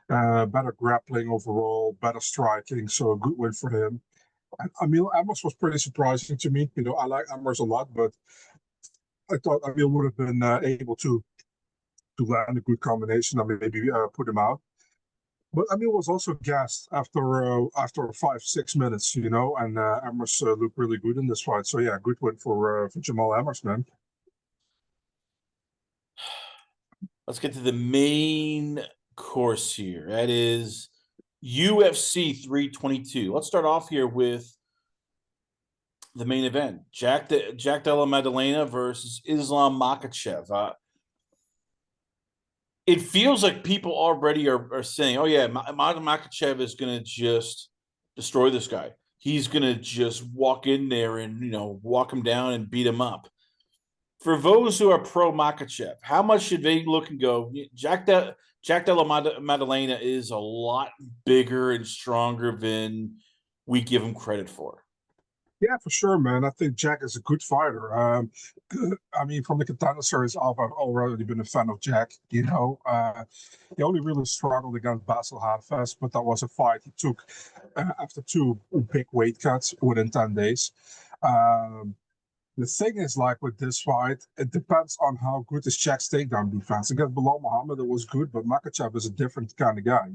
better grappling overall, better striking. So a good win for him. And Emil Emmers was pretty surprising to me. I like Emmers a lot, but I thought Emil would have been able to land a good combination and maybe put him out. But Emil was also gassed after 5-6 minutes, and Emmers looked really good in this fight. So yeah, good win for Jamal Emmers, man. Let's get to the main course here. That is UFC 322. Let's start off here with the main event: Jack Della Madalena versus Islam Makhachev. It feels like people already are saying, "Oh yeah, Makhachev is going to just destroy this guy. He's going to just walk in there and walk him down and beat him up." For those who are pro Makhachev, how much should they look and go? Jack Della Madalena is a lot bigger and stronger than we give him credit for. Yeah, for sure, man. I think Jack is a good fighter. I mean, from the contender series off, I've already been a fan of Jack. He only really struggled against Basil Hartfest, but that was a fight he took after two big weight cuts within 10 days. The thing is, like with this fight, it depends on how good is Jack's takedown defense. Against Bilal Muhammad, it was good, but Makhachev is a different kind of guy.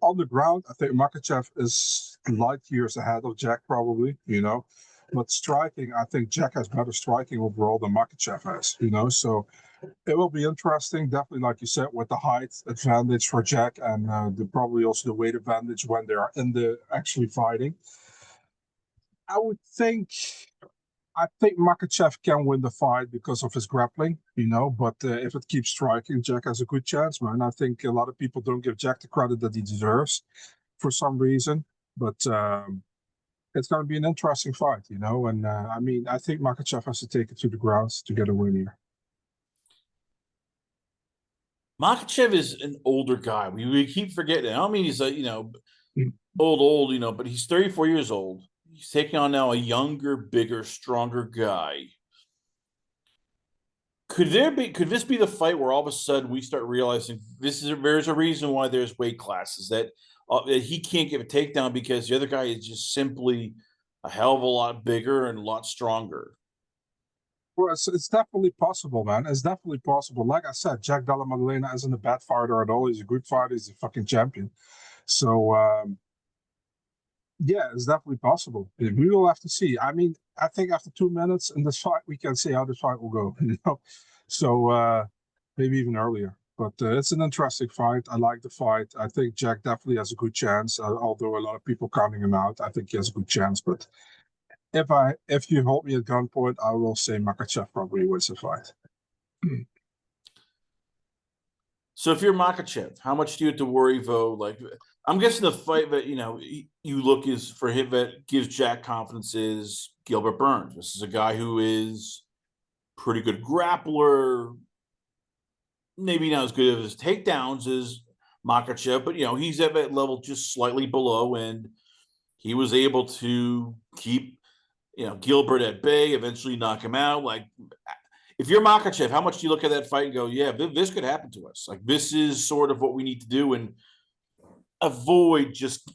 On the ground, I think Makhachev is light years ahead of Jack, probably. But striking, I think Jack has better striking overall than Makhachev has. So it will be interesting, definitely, like you said, with the height advantage for Jack and probably also the weight advantage when they are in the actually fighting. I would think I think Makhachev can win the fight because of his grappling. But if it keeps striking, Jack has a good chance, man. I think a lot of people don't give Jack the credit that he deserves for some reason. But it's going to be an interesting fight. And I mean, I think Makhachev has to take it to the ground to get a win here. Makhachev is an older guy. We keep forgetting. I don't mean he's old, but he's 34 years old. He's taking on now a younger, bigger, stronger guy. Could this be the fight where all of a sudden we start realizing there's a reason why there's weight classes that he can't give a takedown because the other guy is just simply a hell of a lot bigger and a lot stronger? Well, it's definitely possible, man. It's definitely possible. Like I said, Jack Della Madalena isn't a bad fighter at all. He's a good fighter. He's a fucking champion. So yeah, it's definitely possible. We will have to see. I mean, I think after 2 minutes in this fight, we can see how this fight will go. So maybe even earlier. But it's an interesting fight. I like the fight. I think Jack definitely has a good chance. Although a lot of people counting him out, I think he has a good chance. But if you hold me at gunpoint, I will say Makhachev probably wins the fight. So if you're Makhachev, how much do you have to worry, though? Like, I'm guessing the fight that you look is for him that gives Jack confidence is Gilbert Burns. This is a guy who is pretty good grappler, maybe not as good as his takedowns as Makhachev, but he's at that level just slightly below, and he was able to keep Gilbert at bay, eventually knock him out. Like, if you're Makhachev, how much do you look at that fight and go, yeah, this could happen to us? Like, this is sort of what we need to do and avoid just,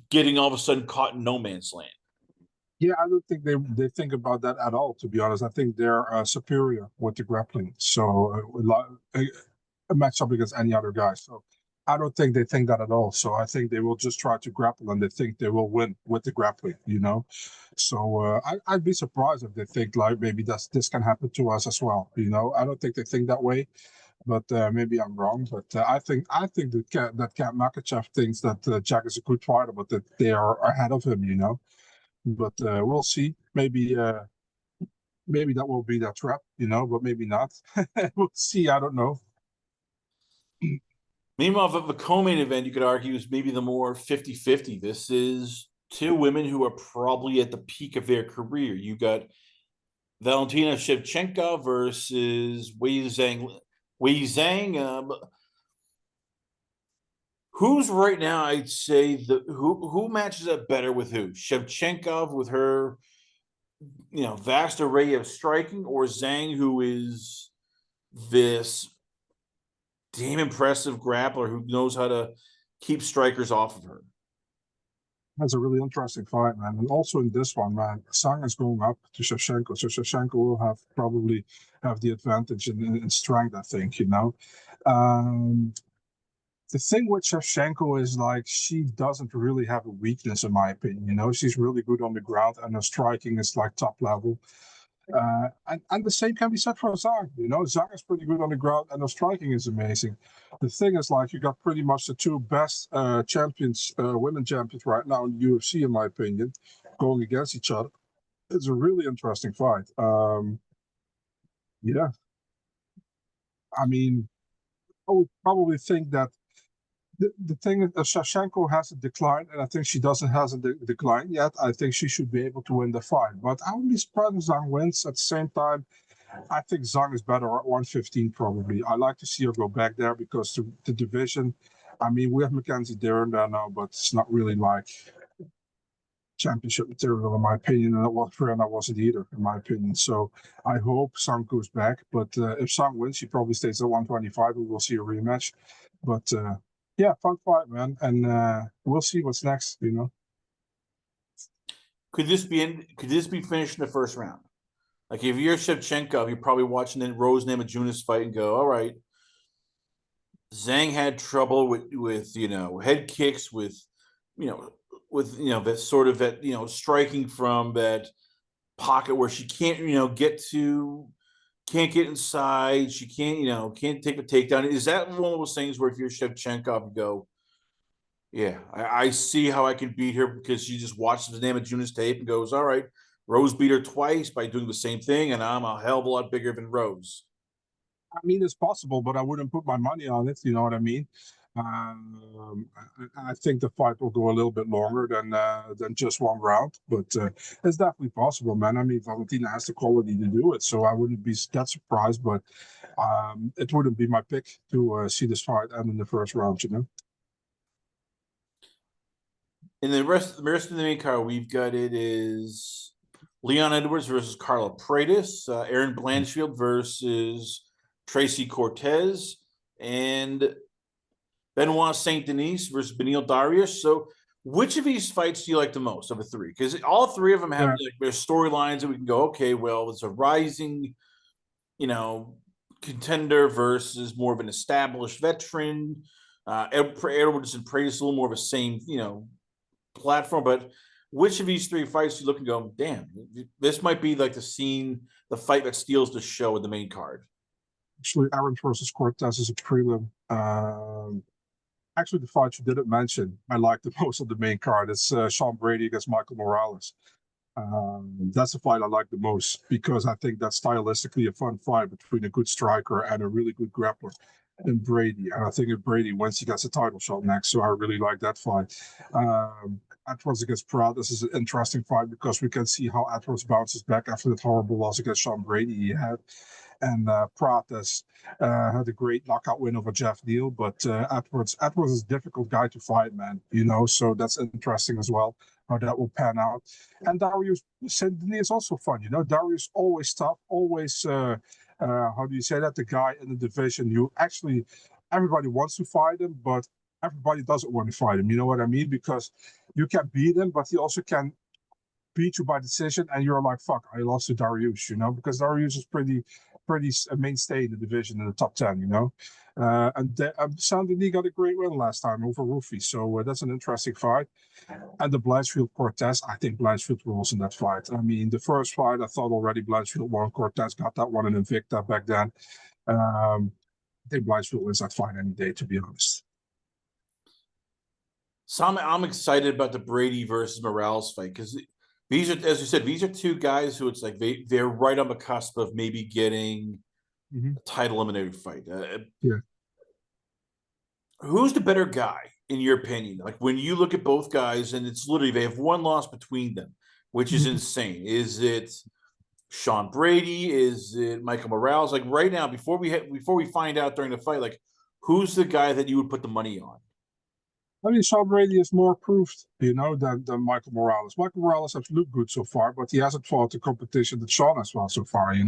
getting all of a sudden caught in no man's land. Yeah, I don't think they think about that at all, to be honest. I think they're superior with the grappling. So a matchup against any other guy. So I don't think they think that at all. So I think they will just try to grapple and they think they will win with the grappling. So I'd be surprised if they think like maybe this can happen to us as well. I don't think they think that way, but maybe I'm wrong. But I think that Makhachev thinks that Jack is a good fighter, but that they are ahead of him. But we'll see. Maybe that will be their trap, but maybe not. We'll see. I don't know. Meanwhile, the co-main event, you could argue, is maybe the more 50-50. This is two women who are probably at the peak of their career. You got Valentina Shevchenko versus Wei Zhang. Who's right now, I'd say, who matches up better with who? Shevchenko with her vast array of striking, or Zhang, who is this damn impressive grappler who knows how to keep strikers off of her? That's a really interesting fight, man. And also in this one, man, Zhang is going up to Shevchenko. So Shevchenko will probably have the advantage in strength, I think. The thing with Shevchenko is like she doesn't really have a weakness, in my opinion. She's really good on the ground and her striking is like top level. And the same can be said for Zhang. You know, Zhang is pretty good on the ground, and the striking is amazing. The thing is, like, you got pretty much the two best champions, women champions right now in the UFC, in my opinion, going against each other. It's a really interesting fight. Yeah, I mean, I would probably think that the thing is, Shevchenko has a decline, and I think she doesn't has a decline yet. I think she should be able to win the fight, but I would be surprised if Zhang wins. At the same time, I think Zhang is better at 115 probably. I like to see her go back there because the division. I mean, we have Mackenzie Dern there now, but it's not really like championship material in my opinion, and it was for and I wasn't either in my opinion. So I hope Zhang goes back, but if Zhang wins, she probably stays at 125. We will see a rematch, but yeah, fun fight, man, and we'll see what's next. You know, Could this be finished in the first round? Like if you're Shevchenko, you're probably watching the Rose Namajunas fight and go, all right, Zhang had trouble with head kicks, with that sort of that striking from that pocket where she can't can't get inside, she can't take a takedown. Is that one of those things where if you're Shevchenko, you go, yeah, I see how I can beat her because she just watches the name of Junis tape and goes, all right, Rose beat her twice by doing the same thing, and I'm a hell of a lot bigger than Rose. I mean, it's possible, but I wouldn't put my money on it. You know what I mean? I think the fight will go a little bit longer than just one round, but it's definitely possible, man. I mean, Valentina has the quality to do it, so I wouldn't be that surprised. But it wouldn't be my pick to see this fight end in the first round. You know. And the rest of the main card we've got it is Leon Edwards versus Carla Pratis, Aaron Blanchfield versus Tracy Cortez, and Benoit Saint Denis versus Benil Dariush. So, which of these fights do you like the most of the three? Because all three of them have their storylines that we can go, okay, well, it's a rising, contender versus more of an established veteran. Edwards and Pratis a little more of a same, platform. But which of these three fights you look and go, damn, this might be like the fight that steals the show in the main card? Actually, Aaron versus Cortez is a prelim. Actually, the fight you didn't mention, I like the most of the main card. It's Sean Brady against Michael Morales. That's the fight I like the most because I think that's stylistically a fun fight between a good striker and a really good grappler in Brady. And I think if Brady wins, he gets a title shot next. So I really like that fight. Edwards against Pratt. This is an interesting fight because we can see how Edwards bounces back after that horrible loss against Sean Brady he had. And Pratt has had a great knockout win over Jeff Neal, but Edwards is a difficult guy to fight, man. So that's interesting as well how that will pan out. And Darius Saint Denis is also fun. Darius always tough, always how do you say that? The guy in the division you actually everybody wants to fight him, but everybody doesn't want to fight him. You know what I mean? Because you can beat him, but he also can beat you by decision, and you're like, fuck, I lost to Darius, because Darius is pretty a mainstay in the division in the top 10, and Saint Denis got a great win last time over Rufi, so that's an interesting fight. And the Blanchfield Cortez, I think Blanchfield rules in that fight. I mean, the first fight, I thought already Blanchfield won. Cortez got that one in Invicta back then. I think Blanchfield wins that fight any day, to be honest. So I'm excited about the Brady versus Morales fight because these are, as you said, these are two guys who it's like they're right on the cusp of maybe getting a title eliminating fight. Yeah. Who's the better guy in your opinion? Like when you look at both guys, and it's literally they have one loss between them, which is insane. Is it Sean Brady? Is it Michael Morales? Like right now, before we find out during the fight, like who's the guy that you would put the money on? I mean, Sean Brady is more proved, than Michael Morales. Michael Morales has looked good so far, but he hasn't fought the competition that Sean has fought so far, And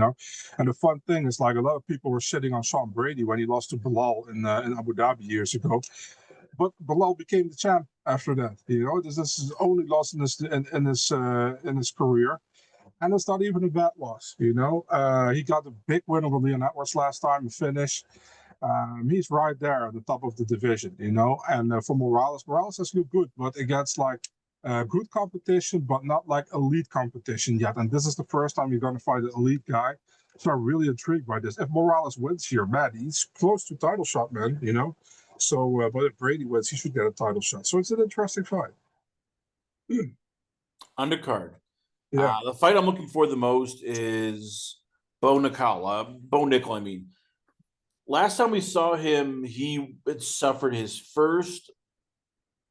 the fun thing is, like, a lot of people were shitting on Sean Brady when he lost to Bilal in Abu Dhabi years ago. But Bilal became the champ after that. This is his only loss in his career, and it's not even a bad loss. He got a big win over Leon Edwards last time, a finish. He's right there at the top of the division, And for Morales has looked good, but against like Good competition, but not like elite competition yet. And this is the first time you're going to fight an elite guy. So I'm really intrigued by this. If Morales wins here, man, he's close to title shot, man, you know? So, but if Brady wins, he should get a title shot. So it's an interesting fight. Undercard. Yeah. The fight I'm looking for the most is Bo Nickel. I mean. Last time we saw him, he had suffered his first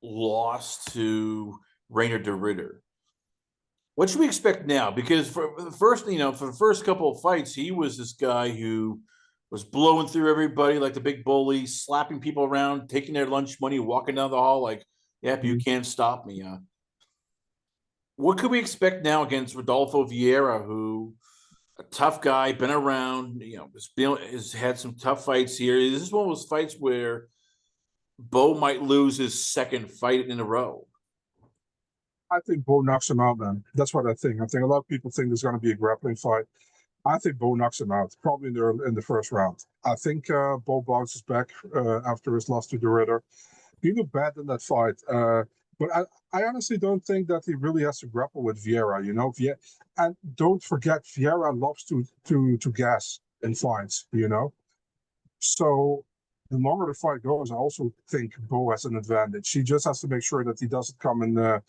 loss to Rainer de Ritter. What should we expect now? Because for the first couple of fights, he was this guy who was blowing through everybody like the big bully, slapping people around, taking their lunch money, walking down the hall like, yep, you can't stop me. What could we expect now against Rodolfo Vieira, who a tough guy, been around, has had some tough fights here. Is this one of those fights where Bo might lose his second fight in a row? I think Bo knocks him out, man. That's what I think. I think a lot of people think there's going to be a grappling fight. I think Bo knocks him out, probably in the first round. I think Bo bounces back after his loss to De Ritter. He looked bad in that fight. But I honestly don't think that he really has to grapple with Vieira, you know. And don't forget, Vieira loves to gas in fights, you know. So the longer the fight goes, I also think Bo has an advantage. He just has to make sure that he doesn't come in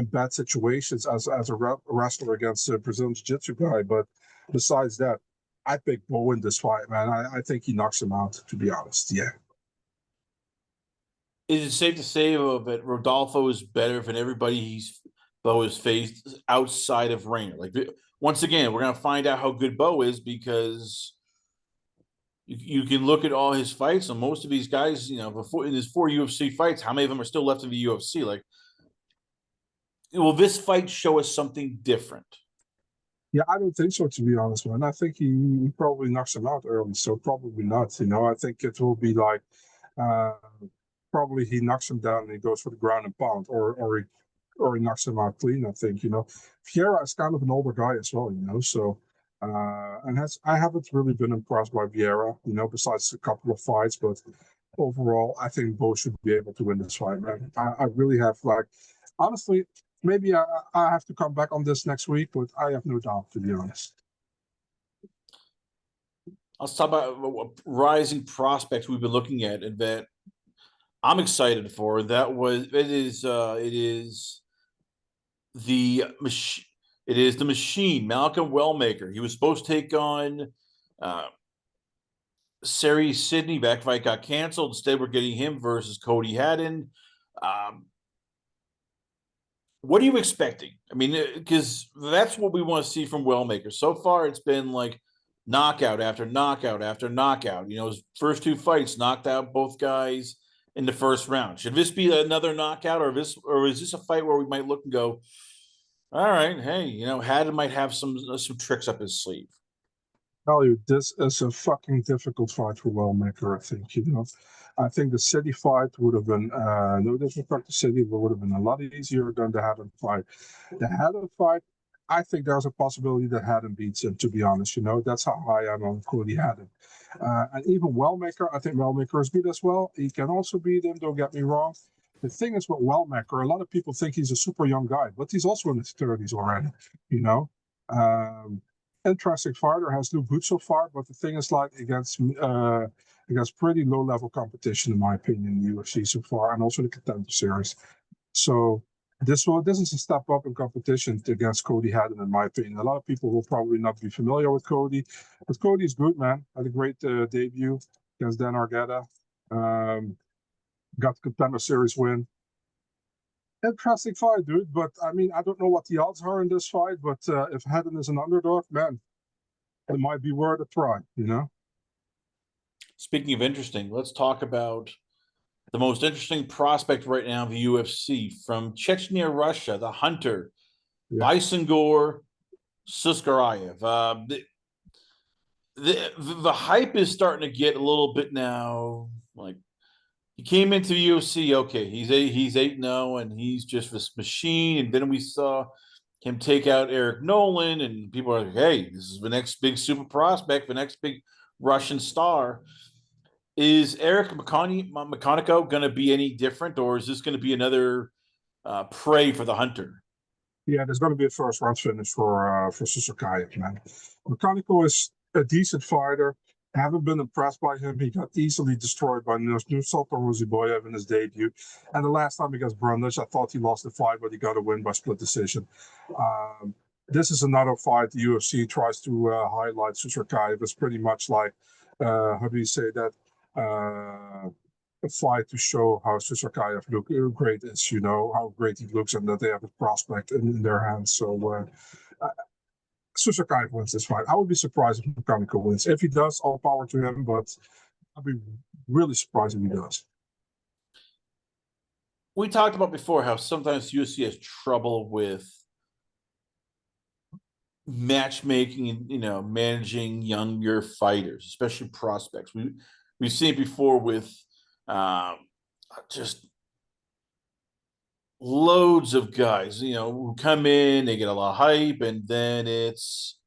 bad situations as a wrestler against a Brazilian Jiu-Jitsu guy. But besides that, I pick Bo in this fight, man. I think he knocks him out, to be honest. Yeah. Is it safe to say that Rodolfo is better than everybody Bo has faced outside of Rainer? Like, once again, we're gonna find out how good Bo is because you can look at all his fights, and most of these guys, before in his 4 UFC fights, how many of them are still left in the UFC? Like, will this fight show us something different? Yeah, I don't think so, to be honest, man. I think he probably knocks him out early, so probably not. You know, I think it will be like uh, probably he knocks him down and he goes for the ground and pound, or he knocks him out clean. I think, you know, Vieira is kind of an older guy as well, you know. So and I haven't really been impressed by Vieira, you know, besides a couple of fights, but overall, I think both should be able to win this fight, man. I really have like honestly. Maybe I have to come back on this next week, but I have no doubt, to be honest. Let's talk about rising prospects we've been looking at and that I'm excited for. It is the machine. It is the machine, Malcolm Wellmaker. He was supposed to take on Sari Sydney. Back fight got canceled. Instead, we're getting him versus Cody Haddon. What are you expecting? I mean, because that's what we want to see from Wellmaker. So far, it's been like knockout after knockout after knockout. His first 2 fights knocked out both guys in the first round. Should this be another knockout, or is this a fight where we might look and go, all right, hey, Haddon might have some tricks up his sleeve? Tell you, this is a fucking difficult fight for Wellmaker, I think, you know. I think the City fight would have been, no disrespect to City, but would have been a lot easier than the Haddon fight. The Haddon fight, I think there's a possibility that Haddon beats him, to be honest, you know. That's how high I am on Cody Haddon. And even Wellmaker, I think Wellmaker is good as well. He can also beat him, don't get me wrong. The thing is with Wellmaker, a lot of people think he's a super young guy, but he's also in his 30s already, you know. Interesting fighter, has looked good so far, but the thing is, like, against pretty low level competition, in my opinion, in the UFC so far, and also the Contender Series. So this is a step up in competition against Cody Haddon, in my opinion. A lot of people will probably not be familiar with Cody, but Cody's good, man. Had a great debut against Dan Argueta. Got the Contender Series win. Interesting fight, dude. But I mean, I don't know what the odds are in this fight, but if Haddon is an underdog, man, it might be worth a try, you know? Speaking of interesting, let's talk about the most interesting prospect right now in the UFC from Chechnya, Russia, the hunter, Bysengor Suskarayev. The hype is starting to get a little bit now. Like, he came into the UFC, okay, he's 8-0, and he's just this machine. And then we saw him take out Eric Nolan, and people are like, hey, this is the next big super prospect, the next big Russian star. Is Eric Makhachev going to be any different, or is this going to be another prey for the hunter. Yeah, there's going to be a first round finish for Susakayev, man. Mechanical is a decent fighter. I haven't been impressed by him. He got easily destroyed by Nursultan Roziboyev in his debut. And the last time against Brundage, I thought he lost the fight, but he got a win by split decision. This is another fight the UFC tries to highlight Susakayev. It's pretty much like, how do you say that? A fight to show how Susakayev great is, you know, how great he looks, and that they have a prospect in their hands. So Susakayev wins this fight. I would be surprised if Mechanical wins. If he does, all power to him, but I'd be really surprised if he does. We talked about before how sometimes UFC has trouble with matchmaking and, you know, managing younger fighters, especially prospects. We've seen it before with just loads of guys, you know, who come in, they get a lot of hype, and then it's,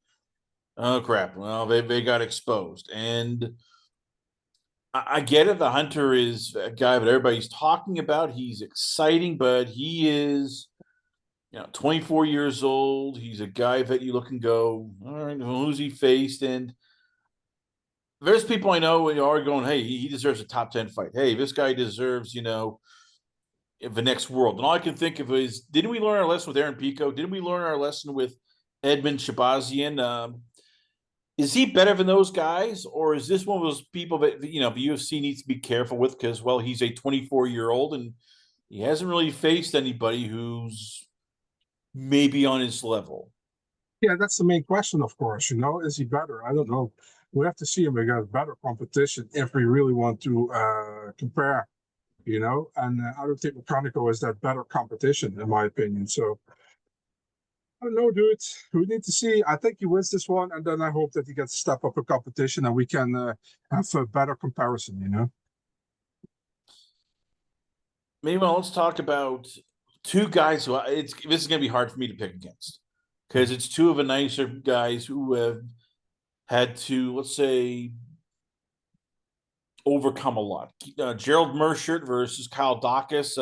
oh crap, well, they got exposed. And I get it, the hunter is a guy that everybody's talking about. He's exciting, but he is, you know, 24 years old. He's a guy that you look and go, all right, who's he faced? And there's people I know who are going, hey, he deserves a top 10 fight. Hey, this guy deserves, you know, the next world. And all I can think of is, didn't we learn our lesson with Aaron Pico? Didn't we learn our lesson with Edmund Shabazian? Is he better than those guys? Or is this one of those people that, you know, the UFC needs to be careful with because, well, he's a 24-year-old and he hasn't really faced anybody who's maybe on his level? Yeah, that's the main question, of course. You know, is he better? I don't know. We have to see him against better competition if we really want to compare, you know. And I don't think Mechanical is that better competition, in my opinion. So, I don't know, dude. We need to see. I think he wins this one, and then I hope that he gets a step up in competition and we can have a better comparison, you know. Meanwhile, let's talk about two guys who this is going to be hard for me to pick against because it's two of the nicer guys who have had to, let's say, overcome a lot. Gerald Meerschaert versus Kyle Dacus.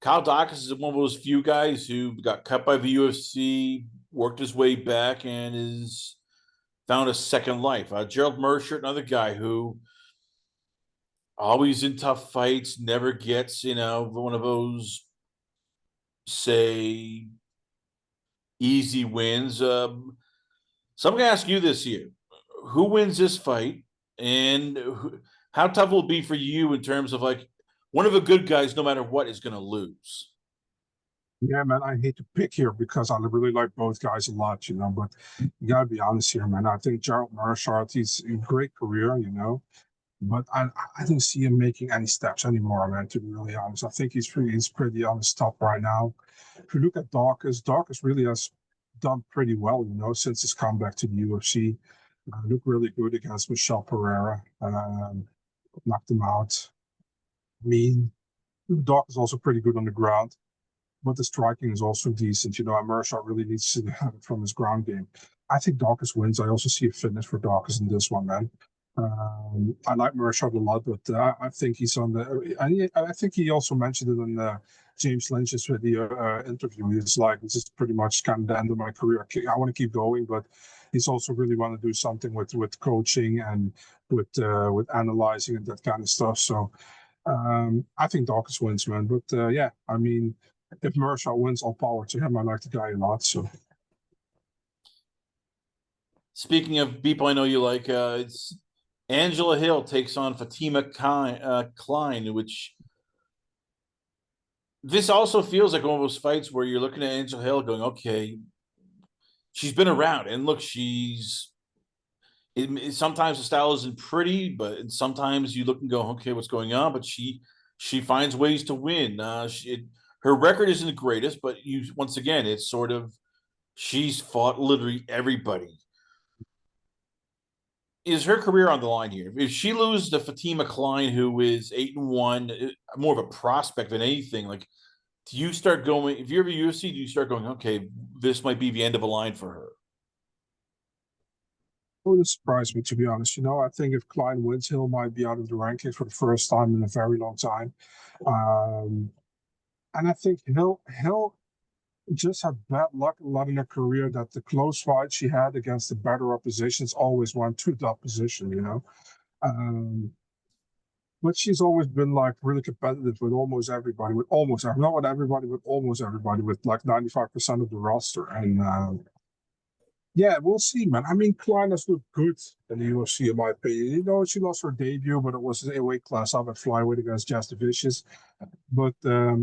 Kyle Dacus is one of those few guys who got cut by the UFC, worked his way back, and is found a second life. Gerald Meerschaert, another guy who always in tough fights, never gets, you know, one of those, say, easy wins. So I'm going to ask you this year. Who wins this fight? And how tough will it be for you in terms of, like, one of the good guys, no matter what, is going to lose? Yeah, man, I hate to pick here because I really like both guys a lot, you know, but you got to be honest here, man. I think Gerald Meerschaert, he's a great career, you know, but I don't see him making any steps anymore, man, to be really honest. I think he's pretty on his top right now. If you look at Dacus really has done pretty well, you know, since his comeback to the UFC. Looked really good against Michel Pereira. Knocked him out. I mean, Dacus is also pretty good on the ground, but the striking is also decent. You know, Meerschaert really needs to have it from his ground game. I think Dacus wins. I also see a finish for Dacus in this one, man. I like Meerschaert a lot, but I think he's on the. I think he also mentioned it in James Lynch's video interview. He's like, this is pretty much kind of the end of my career. I want to keep going, but he's also really want to do something with coaching and with analyzing and that kind of stuff. So I think Dacus wins, man. But yeah, I mean, if Meerschaert wins, all power to him. I like the guy a lot. So. Speaking of people I know you like, it's Angela Hill takes on Fatima Klein, which this also feels like one of those fights where you're looking at Angela Hill going, okay, she's been around, and look, sometimes the style isn't pretty, but sometimes you look and go, okay, what's going on? But she finds ways to win. Her record isn't the greatest, but once again, it's sort of, she's fought literally everybody. Is her career on the line here? If she loses to Fatima Klein, who is 8-1, more of a prospect than anything, like, do you start going, if you're a UFC, do you start going, okay, this might be the end of a line for her? It wouldn't surprise me, to be honest. You know, I think if Klein wins, Hill might be out of the rankings for the first time in a very long time. And I think Hill just had bad luck a lot in her career that the close fight she had against the better oppositions always went to the opposition, you know. Um, but she's always been like really competitive with almost everybody, not with everybody, but almost everybody, with like 95% of the roster. And yeah, we'll see, man. I mean, Klein has looked good in the UFC, in my opinion. You know, she lost her debut, but it was a weight class up at flyweight against Just Vicious. But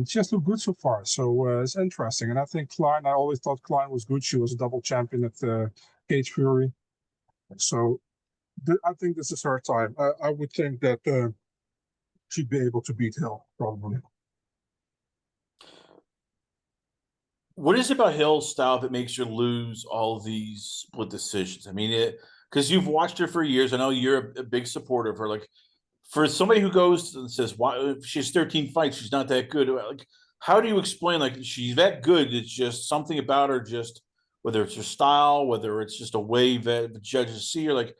she has looked good so far. So it's interesting. And I think Klein, I always thought Klein was good. She was a double champion at Cage Fury. So I think this is her time. I would think that she'd be able to beat Hill, probably. What is it about Hill's style that makes her lose all these split decisions? I mean, because you've watched her for years. I know you're a big supporter of her. Like, for somebody who goes and says, "Why if she has 13 fights? She's not that good." Like, how do you explain like she's that good? It's just something about her, just whether it's her style, whether it's just a way that the judges see her. Like,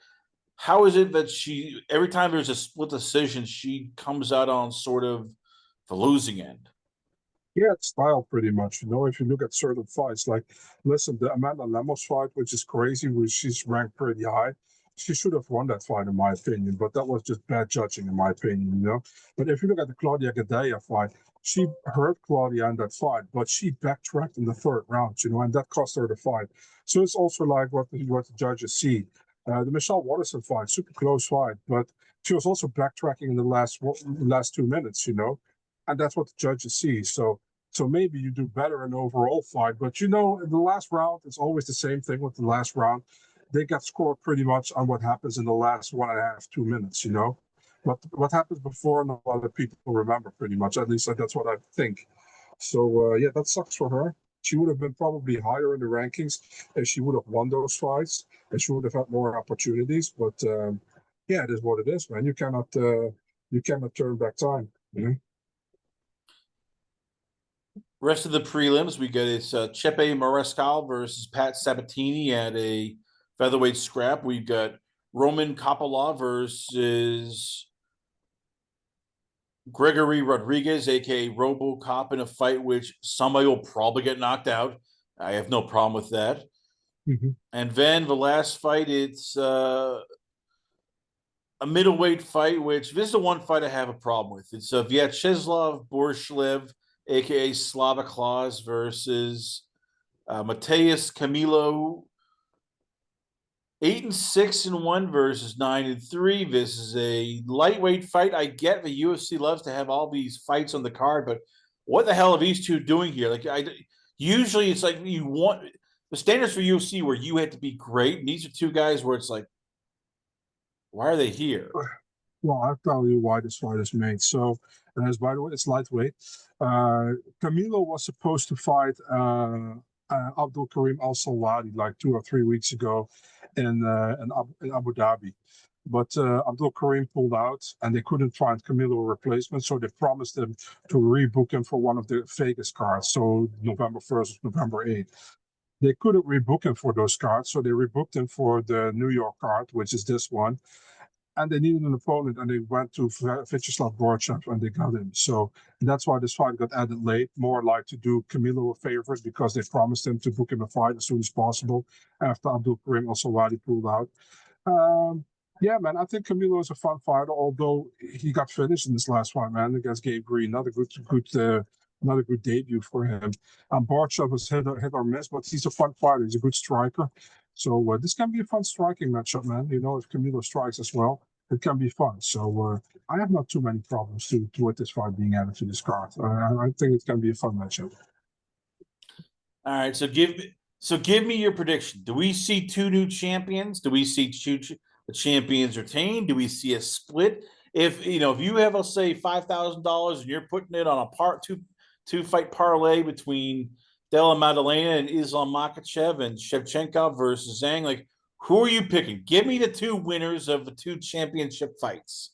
how is it that she every time there's a split decision, she comes out on sort of the losing end? Yeah, it's style pretty much. You know, if you look at certain fights, like, listen, the Amanda Lemos fight, which is crazy, where she's ranked pretty high, she should have won that fight, in my opinion. But that was just bad judging, in my opinion, you know. But if you look at the Claudia Gadelha fight, she hurt Claudia in that fight, but she backtracked in the third round, you know, and that cost her the fight. So it's also like what the judges see. The Michelle Waterson fight, super close fight, but she was also backtracking in the last 2 minutes, you know, and that's what the judges see. So maybe you do better in the overall fight. But you know, in the last round, it's always the same thing with the last round. They get scored pretty much on what happens in the last 1.5, 2 minutes, you know. But what happens before, not a lot of people remember pretty much. At least that's what I think. So yeah, that sucks for her. She would have been probably higher in the rankings if she would have won those fights, and she would have had more opportunities. But yeah, it is what it is, man. You cannot turn back time. You know? Rest of the prelims, we get it's Chepe Mariscal versus Pat Sabatini at a featherweight scrap. We've got Roman Kopylov versus Gregory Rodriguez, aka RoboCop, in a fight which somebody will probably get knocked out. I have no problem with that. Mm-hmm. And then the last fight, it's a middleweight fight, which this is the one fight I have a problem with. It's Vyacheslav Borshlev, aka Slava Claus, versus Mateus Camilo. 8-6-1 versus 9-3. This is a lightweight fight. I get the UFC loves to have all these fights on the card, but what the hell are these two doing here? Like, usually it's like you want the standards for UFC where you had to be great, and these are two guys where it's like, why are they here? Well, I'll tell you why this fight is made. So, as by the way, it's lightweight. Camilo was supposed to fight Abdul Karim Al Salwadi like 2 or 3 weeks ago in Abu Dhabi. But Abdul Karim pulled out and they couldn't find Camilo a replacement. So they promised him to rebook him for one of the Vegas cards. So November 1st, November 8th. They couldn't rebook him for those cards. So they rebooked him for the New York card, which is this one, and they needed an opponent, and they went to Vyacheslav Borchev, and they got him. So that's why this fight got added late, more like to do Camilo a favor because they promised him to book him a fight as soon as possible after Abdul Karim Al-Sawadi pulled out. Yeah, man, I think Camilo is a fun fighter, although he got finished in this last fight, man, against Gabe Green. Another good debut for him. Borchev was hit or miss, but he's a fun fighter. He's a good striker. So this can be a fun striking matchup, man. You know, if Camilo strikes as well, it can be fun. So I have not too many problems to with this fight being added to this card. I think it can be a fun matchup. All right, so give me your prediction. Do we see two new champions? Do we see two the champions retained? Do we see a split? If you have, let's say, $5,000 and you're putting it on a two fight parlay between Della Madalena and Islam Makhachev and Shevchenko versus Zhang, like, who are you picking? Give me the two winners of the two championship fights.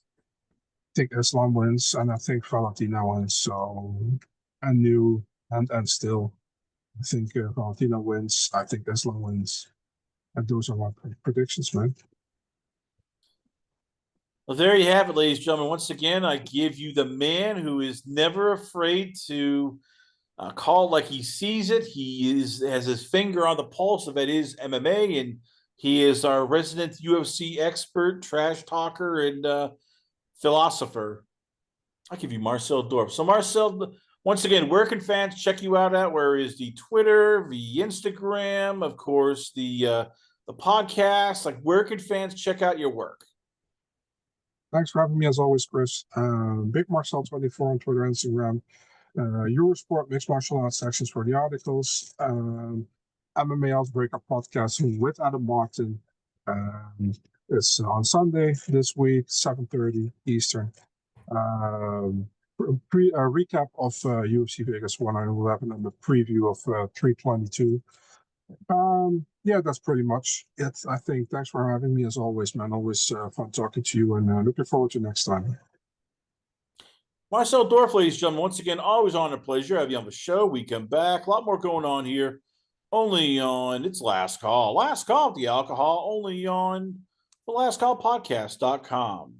I think Islam wins, and I think Valentina wins. So, and still, I think Valentina wins. I think Islam wins. And those are my predictions, man. Well, there you have it, ladies and gentlemen. Once again, I give you the man who is never afraid to call it like he sees it. He has his finger on the pulse of it is MMA, and he is our resident UFC expert, trash talker, and philosopher. I'll give you Marcel Dorff. So, Marcel, once again, where can fans check you out at? Where is the Twitter, the Instagram, of course, the podcast? Like, where can fans check out your work? Thanks for having me as always, Chris. Big Marcel 24 on Twitter, Instagram. Eurosport Mixed Martial Arts sections for the articles. MMA Outbreaker podcast with Adam Martin. It's on Sunday this week, 7:30 Eastern. Recap of UFC Vegas 1911 and the preview of 322. Yeah, that's pretty much it. I think. Thanks for having me as always, man. Always fun talking to you, and looking forward to next time. Marcel Dorff, ladies and gentlemen, once again, always on a pleasure. Have you on the show. We come back. A lot more going on here. Only on It's Last Call. Last Call of the Alcohol. Only on the Last Call Podcast.com.